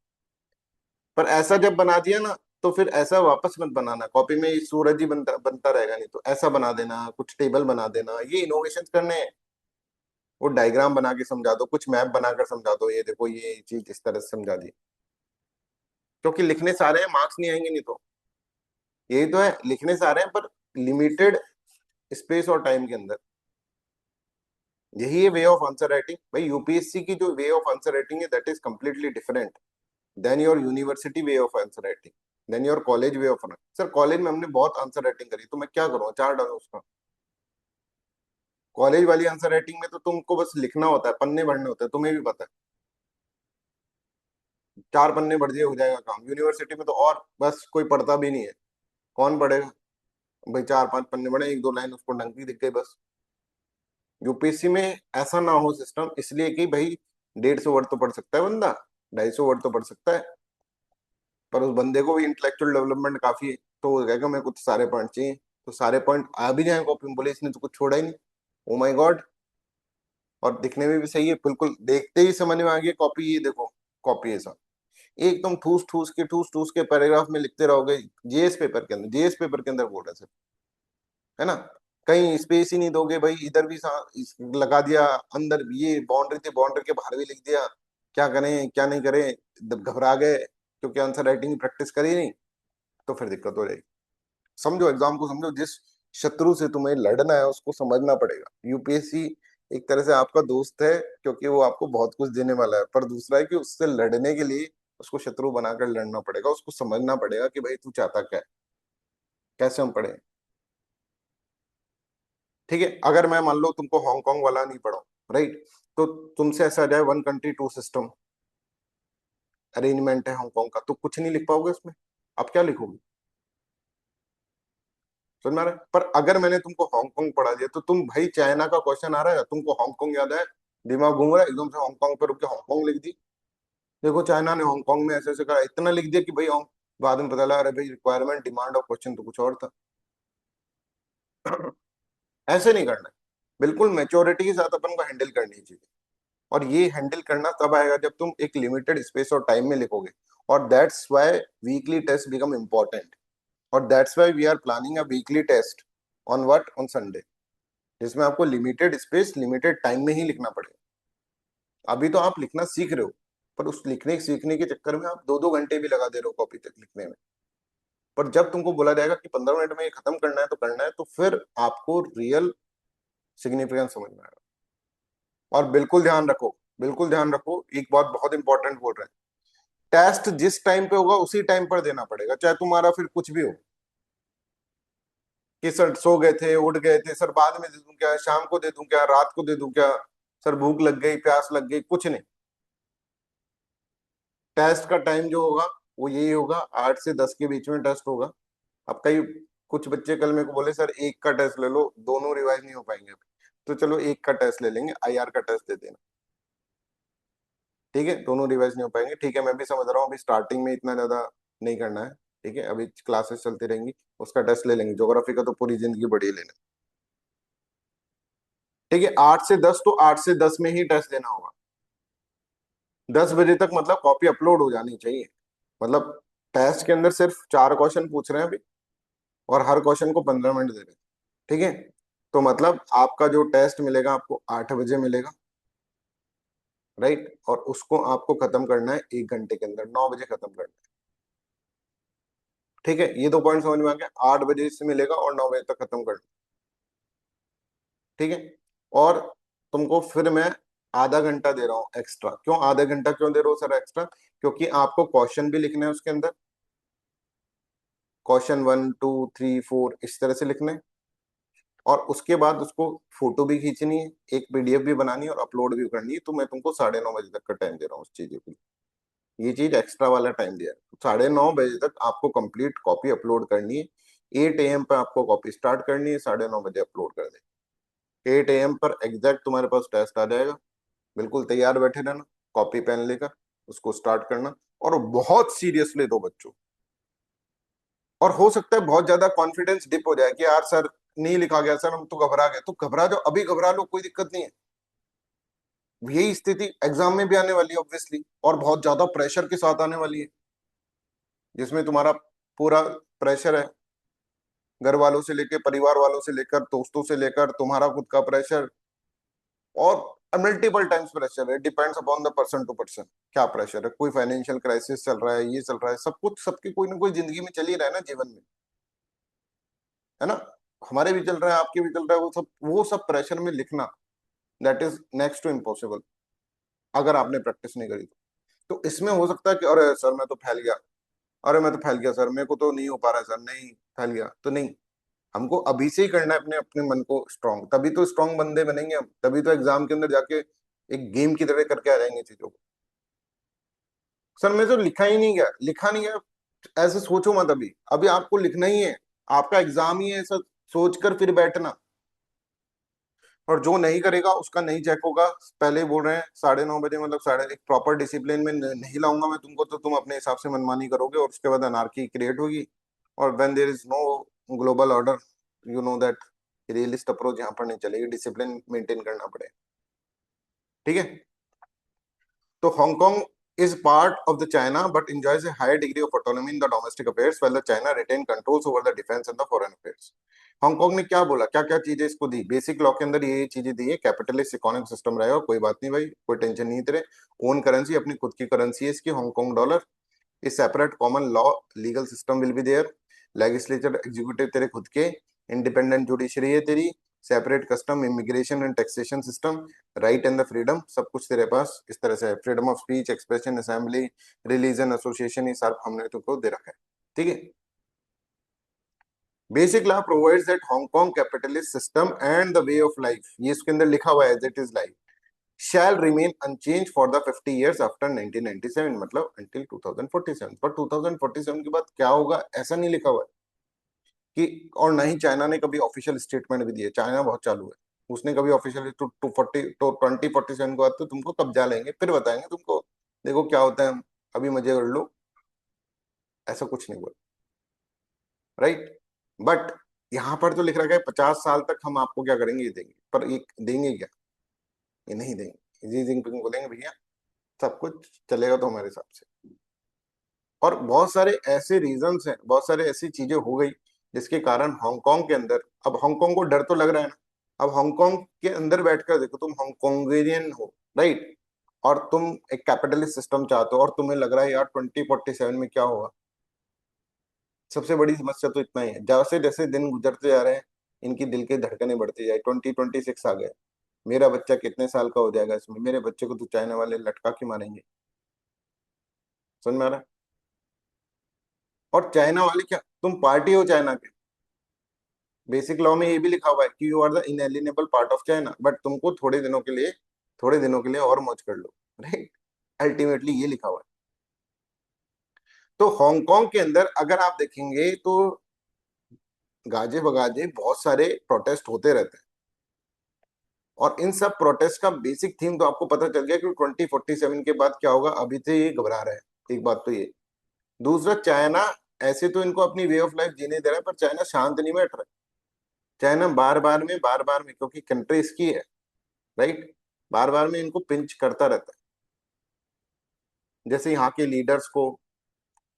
पर ऐसा जब बना दिया ना, तो फिर ऐसा वापस मत बनाना, कॉपी में ये सूरज ही बनता बनता रहेगा, नहीं तो ऐसा बना देना, कुछ टेबल बना देना, ये इनोवेशन करने हैं। वो डायग्राम बना के समझा दो, कुछ मैप बनाकर समझा दो, ये देखो ये चीज इस तरह से समझा दी, क्योंकि लिखने सारे हैं, मार्क्स नहीं आएंगे नहीं तो। यही तो है, लिखने सारे हैं पर लिमिटेड स्पेस और टाइम के अंदर। यही है वे ऑफ आंसर राइटिंग भाई। यूपीएससी की जो वे ऑफ आंसर राइटिंग है that is completely different than your university way of answer writing, then your college way of. Sir college में हमने बहुत आंसर राइटिंग करी, तो मैं क्या करूँ, चार डालू उसका। कॉलेज वाली आंसर राइटिंग में तो तुमको बस लिखना होता है, पन्ने भरने होते हैं, तुम्हें भी पता है, 4 पन्ने भर दिए हो जाएगा काम। यूनिवर्सिटी में तो और बस कोई पढ़ता भी नहीं है, कौन पढ़ेगा भाई, 4-5 पन्ने बड़े, एक दो लाइन उसको ढंग की दिख गई बस। यूपीएससी में ऐसा ना हो सिस्टम, इसलिए कि भाई 150 वर्ड तो पढ़ सकता है बंदा, 250 वर्ड तो पढ़ सकता है, पर उस बंदे को भी इंटेलेक्चुअल डेवलपमेंट काफी है, तो वो कहेगा मेरे को तो सारे पॉइंट चाहिए, तो सारे पॉइंट आ भी जाए कॉपी में, बोले इसने तो कुछ छोड़ा ही नहीं, ओ माय गॉड। और दिखने में भी सही है बिल्कुल, देखते ही समझ में आ गया कॉपी, ये देखो कॉपी ऐसा एकदम ठूस ठूस के पैराग्राफ में लिखते रहोगे। जेएस पेपर के अंदर, जेएस पेपर के अंदर बोल रहा है, है ना, कहीं स्पेस ही नहीं दोगे भाई, इधर भी लगा दिया, अंदर ये बाउंड्री थी, बाउंड्री के बाहर भी लिख दिया, क्या करें क्या नहीं करें, घबरा गए क्योंकि आंसर राइटिंग की प्रैक्टिस करी नहीं, तो फिर दिक्कत हो जाएगी। समझो एग्जाम को, समझो जिस शत्रु से तुम्हें लड़ना है उसको समझना पड़ेगा। यूपीएससी एक तरह से आपका दोस्त है, क्योंकि वो आपको बहुत कुछ देने वाला है, पर दूसरा है कि उससे लड़ने के लिए उसको शत्रु बनाकर लड़ना पड़ेगा, उसको समझना पड़ेगा कि भाई तू चाहता क्या है, कैसे हम पढ़े। ठीक है, अगर मैं मान लो तुमको हांगकांग वाला नहीं पढ़ा, राइट, तो तुमसे ऐसा आ जाए one country two system arrangement है हांगकांग का, तो कुछ नहीं लिख पाओगे उसमें, अब क्या लिखोगे, समझ में आ रहा है? पर अगर मैंने तुमको हांगकांग पढ़ा दिया, तो तुम भाई चाइना का क्वेश्चन आ रहा है, तुमको हांगकांग याद है, दिमाग घूम रहा है एकदम से, हांगकांग पे रुक के हांगकांग लिख दी, देखो चाइना ने हांगकांग में ऐसे ऐसे करा, इतना लिख दिया कि भाई बाद में पता लगा अरे भाई रिक्वायरमेंट डिमांड और क्वेश्चन तो कुछ और था। ऐसे नहीं करना है, बिल्कुल मेच्योरिटी के साथ अपन को हैंडल करनी चाहिए। और ये हैंडल करना तब आएगा जब तुम एक लिमिटेड स्पेस और टाइम में लिखोगे, और that's why weekly test become important, और that's why we are planning a weekly test on what, on Sunday. जिसमें आपको लिमिटेड स्पेस लिमिटेड टाइम में ही लिखना पड़ेगा। अभी तो आप लिखना सीख रहे हो, पर उस लिखने सीखने के चक्कर में आप 2-2 घंटे भी लगा दे रहे हो कॉपी तक लिखने में। पर जब तुमको बोला जाएगा कि 15 मिनट में ये खत्म करना है तो करना है, तो फिर आपको रियल सिग्निफिकेंस समझ में आएगा। और बिल्कुल ध्यान रखो, बिल्कुल ध्यान रखो, एक बात बहुत इंपॉर्टेंट बोल रहे हैं, टेस्ट जिस टाइम पे होगा उसी टाइम पर देना पड़ेगा, चाहे तुम्हारा फिर कुछ भी हो, कि सर सो गए थे, उठ गए थे, सर बाद में दे दूं क्या, शाम को दे दूं क्या, रात को दे दूं क्या, सर भूख लग गई, प्यास लग गई, कुछ नहीं। टेस्ट का टाइम जो होगा वो यही होगा, 8 से 10 के बीच में टेस्ट होगा। अब कई कुछ बच्चे कल मेरे को बोले सर एक का टेस्ट ले लो, दोनों रिवाइज नहीं हो पाएंगे अभी। तो चलो एक का टेस्ट ले लेंगे, आईआर का टेस्ट दे देना, ठीक है, दोनों रिवाइज नहीं हो पाएंगे, ठीक है, मैं भी समझ रहा हूँ अभी स्टार्टिंग में इतना ज्यादा नहीं करना है, ठीक है, अभी क्लासेस चलती रहेंगी, उसका टेस्ट ले लेंगे, ज्योग्राफी का तो पूरी जिंदगी बढ़ी लेना, ठीक है। 8 से 10 तो 8 से 10 में ही टेस्ट देना होगा। 10 बजे तक मतलब कॉपी अपलोड हो जानी चाहिए, मतलब टेस्ट के अंदर सिर्फ 4 क्वेश्चन पूछ रहे हैं अभी, और हर क्वेश्चन को 15 मिनट दे रहे हैं, ठीक है। तो मतलब आपका जो टेस्ट मिलेगा आपको 8 बजे मिलेगा, राइट, और उसको आपको खत्म करना है 1 घंटे के अंदर, 9 बजे खत्म करना है, ठीक है। ये 2 पॉइंट समझ में आ गया, 8 बजे से मिलेगा और 9 बजे तक खत्म करना, ठीक है। और तुमको फिर मैं आधा घंटा दे रहा हूँ एक्स्ट्रा, क्यों आधा घंटा क्यों दे रहा हूँ सर एक्स्ट्रा, क्योंकि आपको क्वेश्चन भी लिखने हैं उसके अंदर, क्वेश्चन 1 2 3 4 इस तरह से लिखने हैं, और उसके बाद उसको फोटो भी खींचनी है, एक पीडीएफ भी बनानी है और अपलोड भी करनी है, तो मैं तुमको 9:30 बजे तक का टाइम दे रहा हूँ उस चीज के लिए। ये चीज एक्स्ट्रा वाला टाइम दिया है, 9:30 बजे तक आपको कंप्लीट कॉपी अपलोड करनी है। 8 AM पे आपको कॉपी स्टार्ट करनी है, 9:30 बजे अपलोड कर दें, 8 AM पर एग्जैक्ट तुम्हारे पास टेस्ट आ जाएगा। बिल्कुल तैयार बैठे रहना, कॉपी पेन लेकर उसको स्टार्ट करना, और बहुत सीरियसली दो बच्चों। और हो सकता है बहुत ज्यादा कॉन्फिडेंस डिप हो जाए कि यार सर नहीं लिखा गया, सर हम तो घबरा गए, तो घबरा जाओ, अभी घबरा लो, कोई दिक्कत नहीं है। यही स्थिति एग्जाम में भी आने वाली है ऑब्वियसली, और बहुत ज्यादा प्रेशर के साथ आने वाली है, जिसमें तुम्हारा पूरा प्रेशर है, घर वालों से लेकर, परिवार वालों से लेकर, दोस्तों से लेकर, तुम्हारा खुद का प्रेशर, और मल्टीपल टाइम्स प्रेशर है, depends upon the person to person. क्या प्रेशर है, कोई फाइनेंशियल क्राइसिस चल रहा है, ये चल रहा है, सब कुछ सबकी कोई ना कोई जिंदगी में चल ही रहा है ना जीवन में, है ना। हमारे भी चल रहा है, आपके भी चल रहा है, वो सब प्रेशर में लिखना, that is next to impossible, अगर आपने प्रैक्टिस नहीं करी तो इसमें हो सकता है कि अरे सर मैं तो फैल गया, अरे मैं तो फैल गया सर, मेरे को तो नहीं हो पा रहा है सर, नहीं फैल गया तो नहीं। हमको अभी से ही करना है अपने अपने मन को स्ट्रांग, तभी तो स्ट्रांग बंदे बनेंगे हम, तभी तो एग्जाम के अंदर जाके एक गेम की तरह करके आ जाएंगे चीजों को। सर मैं तो लिखा ही नहीं गया, लिखा नहीं गया, ऐसे सोचो मत, अभी अभी आपको लिखना ही है, आपका एग्जाम ही है, ऐसा सोचकर फिर बैठना। और जो नहीं करेगा उसका नहीं चेक होगा, पहले ही बोल रहे हैं 9:30 बजे, मतलब साढ़े एक प्रॉपर डिसिप्लिन में नहीं लाऊंगा मैं तुमको, तो तुम अपने हिसाब से मनमानी करोगे, और उसके बाद अनार्की क्रिएट होगी। और when there is no global order, you know that realist approach यहाँ पर नहीं चलेगी, डिसिप्लिन मेंटेन करना पड़ेगा, ठीक है। तो Hong Kong is part of the China but enjoys a higher degree of autonomy in the domestic affairs while the China retain controls over the defense and the foreign affairs। Hong Kong ने क्या बोला, क्या क्या चीजें इसको दी, बेसिक लॉ के अंदर ये चीजें दी है, कैपिटलिस्ट इकोनॉमिक सिस्टम रहेगा, कोई बात नहीं भाई, कोई टेंशन नहीं तेरे, ओन करेंसी अपनी खुद की करेंसी है इसकी, हांगकांग डॉलर, इस separate common law legal system will be there, legislature executive तेरे खुद के, इंडिपेंडेंट जुडिशरी है तेरी, separate custom immigration and taxation system, right and the freedom, सब कुछ तेरे पास इस तरह से है, freedom of speech, expression, assembly, religion, association, ये सब हमने तुमको दे रखा है, ठीक है। Basic law provides that Hong Kong capitalist system and the way of life, ये इसके अंदर लिखा हुआ है, that is life shall remain unchanged for the 50 years after 1997, मतलब until 2047। पर 2047 के बाद क्या होगा ऐसा नहीं लिखा हुआ है कि, और ना ही चाइना ने कभी ऑफिशियल स्टेटमेंट भी दिया, चाइना बहुत चालू है, उसने कभी ऑफिशियल टू 2047 के बाद तो तुमको कब्जा लेंगे फिर बताएंगे तुमको, देखो क्या होता है, अभी मजे कर लो, ऐसा कुछ नहीं बोला, राइट। बट यहाँ पर तो लिख रखा है 50 साल तक हम आपको क्या करेंगे, ये देंगे, पर ये देंगे क्या, ये नहीं देंगे, जी जिनपिंग बोलेंगे भैया सब कुछ चलेगा तो हमारे हिसाब से। और बहुत सारे ऐसे रीजंस हैं, बहुत सारे ऐसी चीजें हो गई जिसके कारण हांगकांग के अंदर, अब हांगकांग को डर तो लग रहा है ना, अब हांगकांग के अंदर बैठकर देखो, तुम हांगकांगेरियन हो, राइट, और तुम एक कैपिटलिस्ट सिस्टम चाहते हो, और तुम्हें लग रहा है यार 2047 में क्या होगा। सबसे बड़ी समस्या तो इतना ही है, जैसे जैसे दिन गुजरते जा रहे हैं इनकी दिल की धड़कनें बढ़ती जाए, 2026 आ गए, मेरा बच्चा कितने साल का हो जाएगा इसमें, मेरे बच्चे को तो चाइना वाले लटका के मारेंगे। समझ में आ रहा है? और चाइना वाले क्या, तुम पार्टी हो चाइना के, बेसिक लॉ में ये भी लिखा हुआ है कि you are the inalienable part of China, but तुमको थोड़े दिनों के लिए और मौज कर लो, राइट। अल्टीमेटली ये लिखा हुआ है। तो हांगकांग के अंदर अगर आप देखेंगे तो गाजे बगाजे बहुत सारे प्रोटेस्ट होते रहते हैं, और इन सब प्रोटेस्ट का बेसिक थीम तो आपको पता चल गया कि 2047 के बाद क्या होगा, अभी से ये घबरा रहे हैं, एक बात तो ये। दूसरा, चाइना ऐसे तो इनको अपनी वे ऑफ लाइफ जीने दे रहा है, पर चाइना शांत नहीं बैठ रहा है। चाइना बार बार में, क्योंकि कंट्री इसकी है, राइट, बार बार में इनको पिंच करता रहता है। जैसे यहाँ के लीडर्स को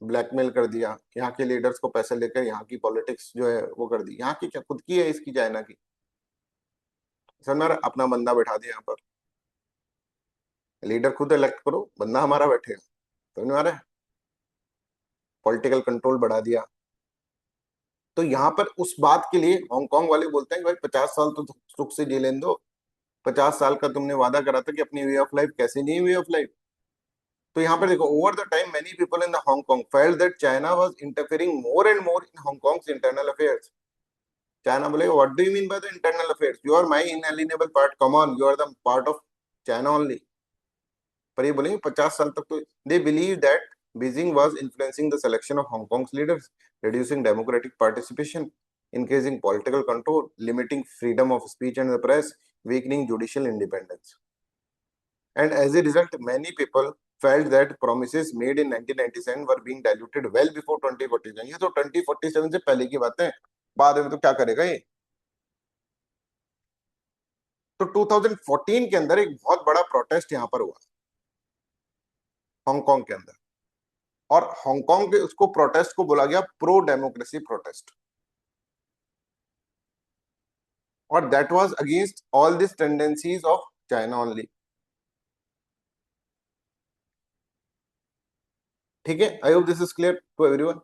ब्लैकमेल कर दिया, यहाँ के लीडर्स को पैसे लेकर यहाँ की पॉलिटिक्स जो है वो कर दी, यहाँ की क्या खुद की है, इसकी चाइना की। सर मेरा अपना बंदा बैठा दिया यहाँ पर, लीडर खुद इलेक्ट करो, बंदा हमारा बैठेगा। समझ में आ रहा है? पॉलिटिकल कंट्रोल बढ़ा दिया। तो यहाँ पर उस बात के लिए हांगकांग वाले बोलते हैं कि भाई 50 साल तो सुख से जी लेने दो, 50 साल का तुमने वादा करा था कि अपनी वे ऑफ लाइफ, कैसे नहीं वे ऑफ लाइफ। तो यहाँ पर देखो, over the time many people in the Hong Kong felt that China was interfering more and more in Hong Kong's internal affairs. China बोलेगा what do you mean by the internal affairs, you are my inalienable part, come on, you are the part of China only. पर ये बोलेंगे 50 साल तक तो they believe that Beijing was influencing the selection of Hong Kong's leaders, reducing democratic participation, increasing political control, limiting freedom of speech and the press, weakening judicial independence. And as a result, many people felt that promises made in 1997 were being diluted well before 2047। ये तो 2047 से पहले की बात है, बाद में तो क्या करेगा ये। तो 2014 के अंदर एक बहुत बड़ा प्रोटेस्ट यहाँ पर हुआ, हांगकांग के अंदर, और हांगकांग के उसको प्रोटेस्ट को बोला गया प्रो डेमोक्रेसी प्रोटेस्ट, और that was against all this tendencies of China only. ठीक है, I hope this is clear to everyone.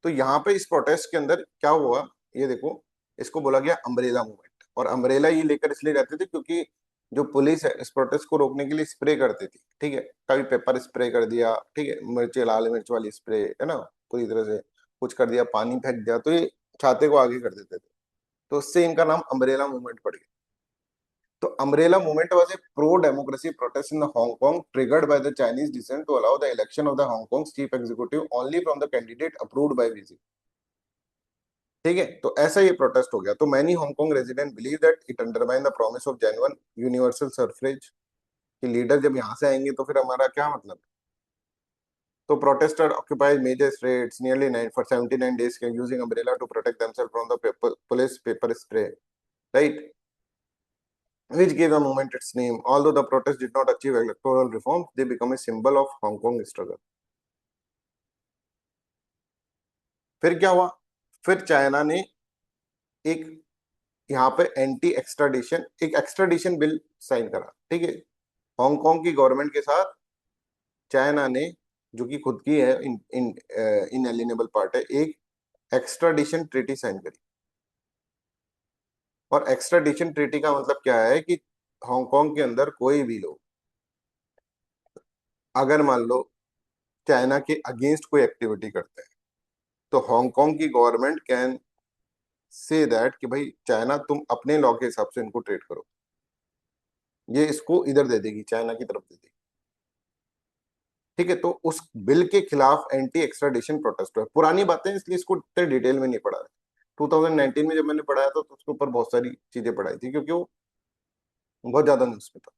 तो यहाँ पे इस प्रोटेस्ट के अंदर क्या हुआ, ये देखो, इसको बोला गया अम्ब्रेला मूवमेंट। और अम्ब्रेला ये लेकर इसलिए जाते थे क्योंकि जो पुलिस है इस प्रोटेस्ट को रोकने के लिए स्प्रे करती थी, ठीक है, कभी पेपर स्प्रे कर दिया, ठीक है, मिर्च, लाल मिर्च वाली स्प्रे है ना, पूरी तरह से कुछ कर दिया, पानी फेंक दिया, तो ये छाते को आगे कर देते थे। तो उससे इनका नाम अम्ब्रेला मूवमेंट पड़ गया। तो Umbrella movement was a pro-democracy protest in Hong Kong, triggered by the Chinese descent to allow the election of the Hong Kong's chief executive only from the candidate approved by Beijing। ठीक है, तो ऐसा ये प्रोटेस्ट हो गया। तो many Hong Kong resident believe that it undermine the promise of genuine universal suffrage, कि लीडर जब यहाँ से आएंगे तो फिर हमारा क्या मतलब। तो protesters occupied major streets nearly 79 days, using umbrella to protect themselves from the police pepper spray, right, which gave the movement its name. Although the protest did not achieve electoral reforms, they become a symbol of Hong Kong struggle. फिर क्या हुआ, फिर चाइना ने एक यहाँ पे एंटी एक्स्ट्राडिशन, एक एक्स्ट्राडिशन बिल साइन करा, ठीक है, हांगकांग की गवर्नमेंट के साथ चाइना ने, जो कि खुद की है इनएलिनेबल पार्ट है, एक एक्स्ट्राडिशन ट्रीटी साइन करी। और एक्स्ट्राडिशन ट्रीटी का मतलब क्या है कि हांगकांग के अंदर कोई भी लोग अगर मान लो चाइना के अगेंस्ट कोई एक्टिविटी करते हैं, तो हांगकांग की गवर्नमेंट कैन से दैट कि भाई चाइना तुम अपने लॉ के हिसाब से इनको ट्रीट करो, ये इसको इधर दे देगी, चाइना की तरफ दे देगी। ठीक है, तो उस बिल के खिलाफ एंटी एक्स्ट्राडिशन प्रोटेस्ट हुआ। पुरानी बातें इसलिए इसको इतने डिटेल में नहीं पढ़ा है। 2019 में जब मैंने पढ़ाया था तो उसके ऊपर बहुत सारी चीजें पढ़ाई थी, क्योंकि वो बहुत ज्यादा न्यूज में था।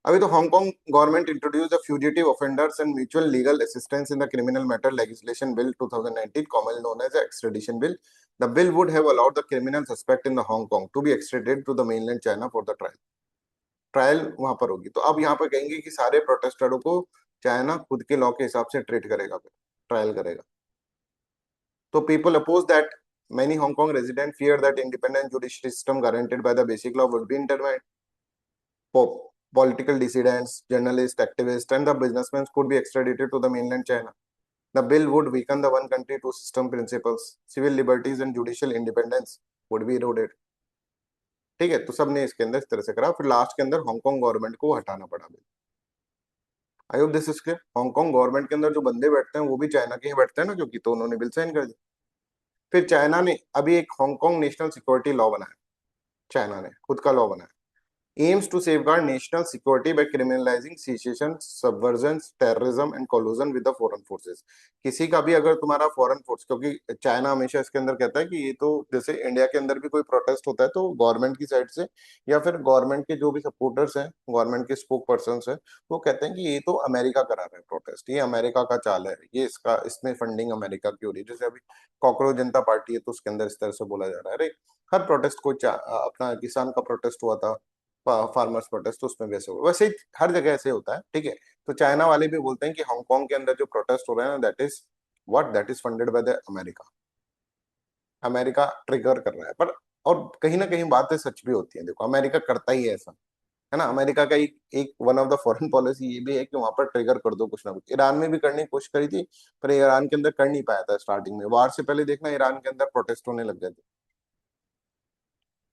अभी तो Hong Kong government introduce the fugitive offenders and mutual legal assistance in the criminal matter legislation bill 2019, commonly known as the extradition bill. The bill would have allowed the criminal suspect in the Hong Kong to be extradited to the mainland China for the trial. Trial वहां पर होगी। तो अब यहाँ पर कहेंगे कि सारे प्रोटेस्टरों को चाइना खुद के लॉ के हिसाब से ट्रीट करेगा, ट्रायल करेगा। तो people oppose that Many Hong Kong residents fear that independent judiciary system guaranteed by the Basic Law would be intertwined. Political dissidents, journalists, activists, and the businessmen could be extradited to the mainland China. The bill would weaken the one country, two system principles. Civil liberties and judicial independence would be eroded. ठीक है, तो सबने इसके अंदर इस तरह से करा, फिर लास्ट के अंदर हांगकांग गवर्नमेंट को हटाना पड़ा bill. I hope this is clear. Hong Kong government के अंदर जो बंदे बैठते हैं वो भी चाइना के ही बैठते हैं ना, क्योंकि तो उन्होंने बिल साइन कर दिया। फिर चाइना ने अभी एक हांगकांग नेशनल सिक्योरिटी लॉ बनाया, चाइना ने खुद का लॉ बनाया, aims to safeguard national security by criminalizing secession, subversion, terrorism and collusion with the foreign forces। किसी का भी अगर तुम्हारा फॉरेन फोर्स, क्योंकि चाइना हमेशा इसके अंदर कहता है कि ये तो जैसे इंडिया के अंदर भी कोई प्रोटेस्ट होता है तो गवर्नमेंट की साइड से या फिर गवर्नमेंट के जो भी सपोर्टर्स हैं, गवर्नमेंट के स्पोक पर्सन है, वो कहते हैं कि ये तो अमेरिका करा रहा है प्रोटेस्ट, ये अमेरिका का चाल है, ये इसका इसमें फंडिंग अमेरिका की हो रही है। जैसे अभी कॉकरोच जनता पार्टी है तो उसके अंदर इस तरह से बोला जा रहा है। अरे हर प्रोटेस्ट को अपना किसान का प्रोटेस्ट हुआ था, फार्मर्स प्रोटेस्ट, तो उसमें वैसे हो, वैसे ही हर जगह ऐसे होता है। ठीक है, तो चाइना वाले भी बोलते हैं कि हांगकांग के अंदर जो प्रोटेस्ट हो रहे हैं ना, that is funded by the America. America trigger कर रहा है, पर और कहीं ना कहीं बातें सच भी होती हैं। देखो अमेरिका करता ही है ऐसा, है ना। अमेरिका का एक एक one of the foreign policy ये भी है कि वहां पर ट्रिगर कर दो कुछ ना कुछ। ईरान में भी करने की कोशिश करी थी, पर ईरान के अंदर कर नहीं पाया था स्टार्टिंग में। वार से पहले देखना ईरान के अंदर प्रोटेस्ट होने लग गए थे,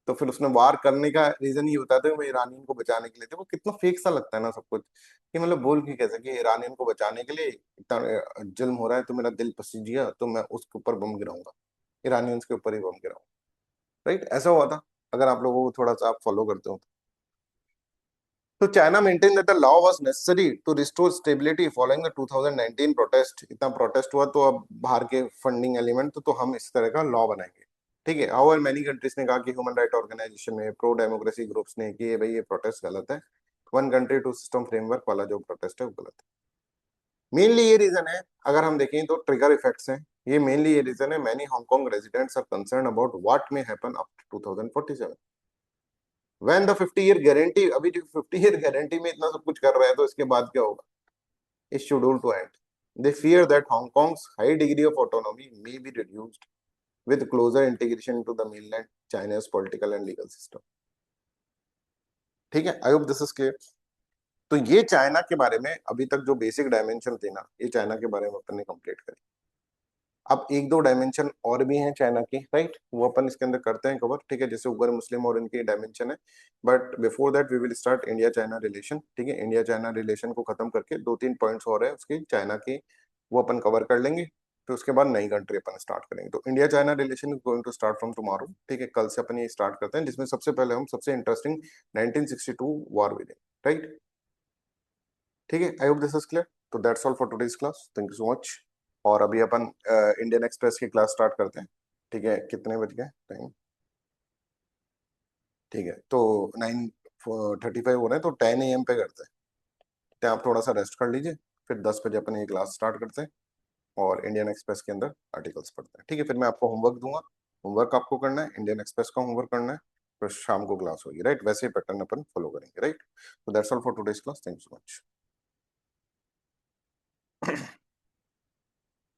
तो फिर उसने वार करने का रीजन ये होता था कि वो ईरानियन को बचाने के लिए थे। वो कितना फेक सा लगता है ना सब कुछ, कि मतलब बोल के कैसे कि ईरानियन को बचाने के लिए इतना जुल्म हो रहा है तो मेरा दिल पसीज गया तो मैं उसके ऊपर बम गिराऊंगा, ईरानियंस के ऊपर ही बम गिराऊंगा। राइट, ऐसा हुआ था, अगर आप लोगों को थोड़ा सा आप फॉलो करते हो तो। China maintain that the law was necessary to restore stability following the 2019 protest. इतना प्रोटेस्ट हुआ तो अब बाहर के फंडिंग एलिमेंट तो हम इस तरह का लॉ बनाएंगे। ठीक है, हाउएवर मैनी कंट्रीज ने कहा कि ह्यूमन राइट ऑर्गेनाइजेशन ने, प्रो डेमोक्रेसी ग्रुप्स ने कि ये भाई ये प्रोटेस्ट गलत है, one country two system framework वाला जो प्रोटेस्ट है वो गलत है। मेनली ये रीजन है, अगर हम देखें तो ट्रिगर इफेक्ट्स हैं, ये मेनली ये रीजन है। Many Hong Kong residents are concern about what may happen after 2047 when the 50 year guarantee, अभी जो 50 ईयर गारंटी में इतना सब कुछ कर रहा है तो इसके बाद क्या होगा, is scheduled to end. They fear that Hong Kong's high degree of autonomy may be reduced with closer integration into the mainland China's political and legal system। ठीक है, I hope this is clear. तो ये चाइना के बारे में अभी तक जो बेसिक डायमेंशन थे ना, ये चाइना के बारे में अपन ने कंप्लीट करी। अब एक दो डायमेंशन और भी हैं चाइना की, राइट, वो अपन इसके अंदर करते हैं कवर। ठीक है, जैसे उगर मुस्लिम और इनकी डायमेंशन है, but before that we will start India China relation. ठीक है, इंडिया चाइना रिलेशन को खत्म करके दो तीन पॉइंट्स और है उसकी चाइना की, वो अपन कवर कर लेंगे। फिर उसके बाद नई कंट्री अपन स्टार्ट करेंगे। तो India China relation is going to start from tomorrow. ठीक है, कल से अपन ये स्टार्ट करते हैं, जिसमें सबसे पहले हम सबसे इंटरेस्टिंग 1962 वॉर विद, राइट। ठीक है, I hope this is clear. तो that's all for today's class, thank you so much. और अभी अपन इंडियन एक्सप्रेस की क्लास स्टार्ट करते हैं। ठीक है, कितने बज गए टाइम? ठीक है, तो 9:35 हो रहे हैं, तो 10 AM पे करते हैं। तो आप थोड़ा सा रेस्ट कर लीजिए, फिर 10 बजे अपन ये क्लास स्टार्ट करते हैं और इंडियन एक्सप्रेस के अंदर आर्टिकल्स पढ़ते हैं। ठीक है, फिर मैं आपको होमवर्क दूंगा, होमवर्क आपको करना है, इंडियन एक्सप्रेस का होमवर्क करना है, फिर शाम को क्लास होगी, राइट। वैसे ही पैटर्न अपन फॉलो करेंगे, राइट। तो that's all for today's class, thank you so much.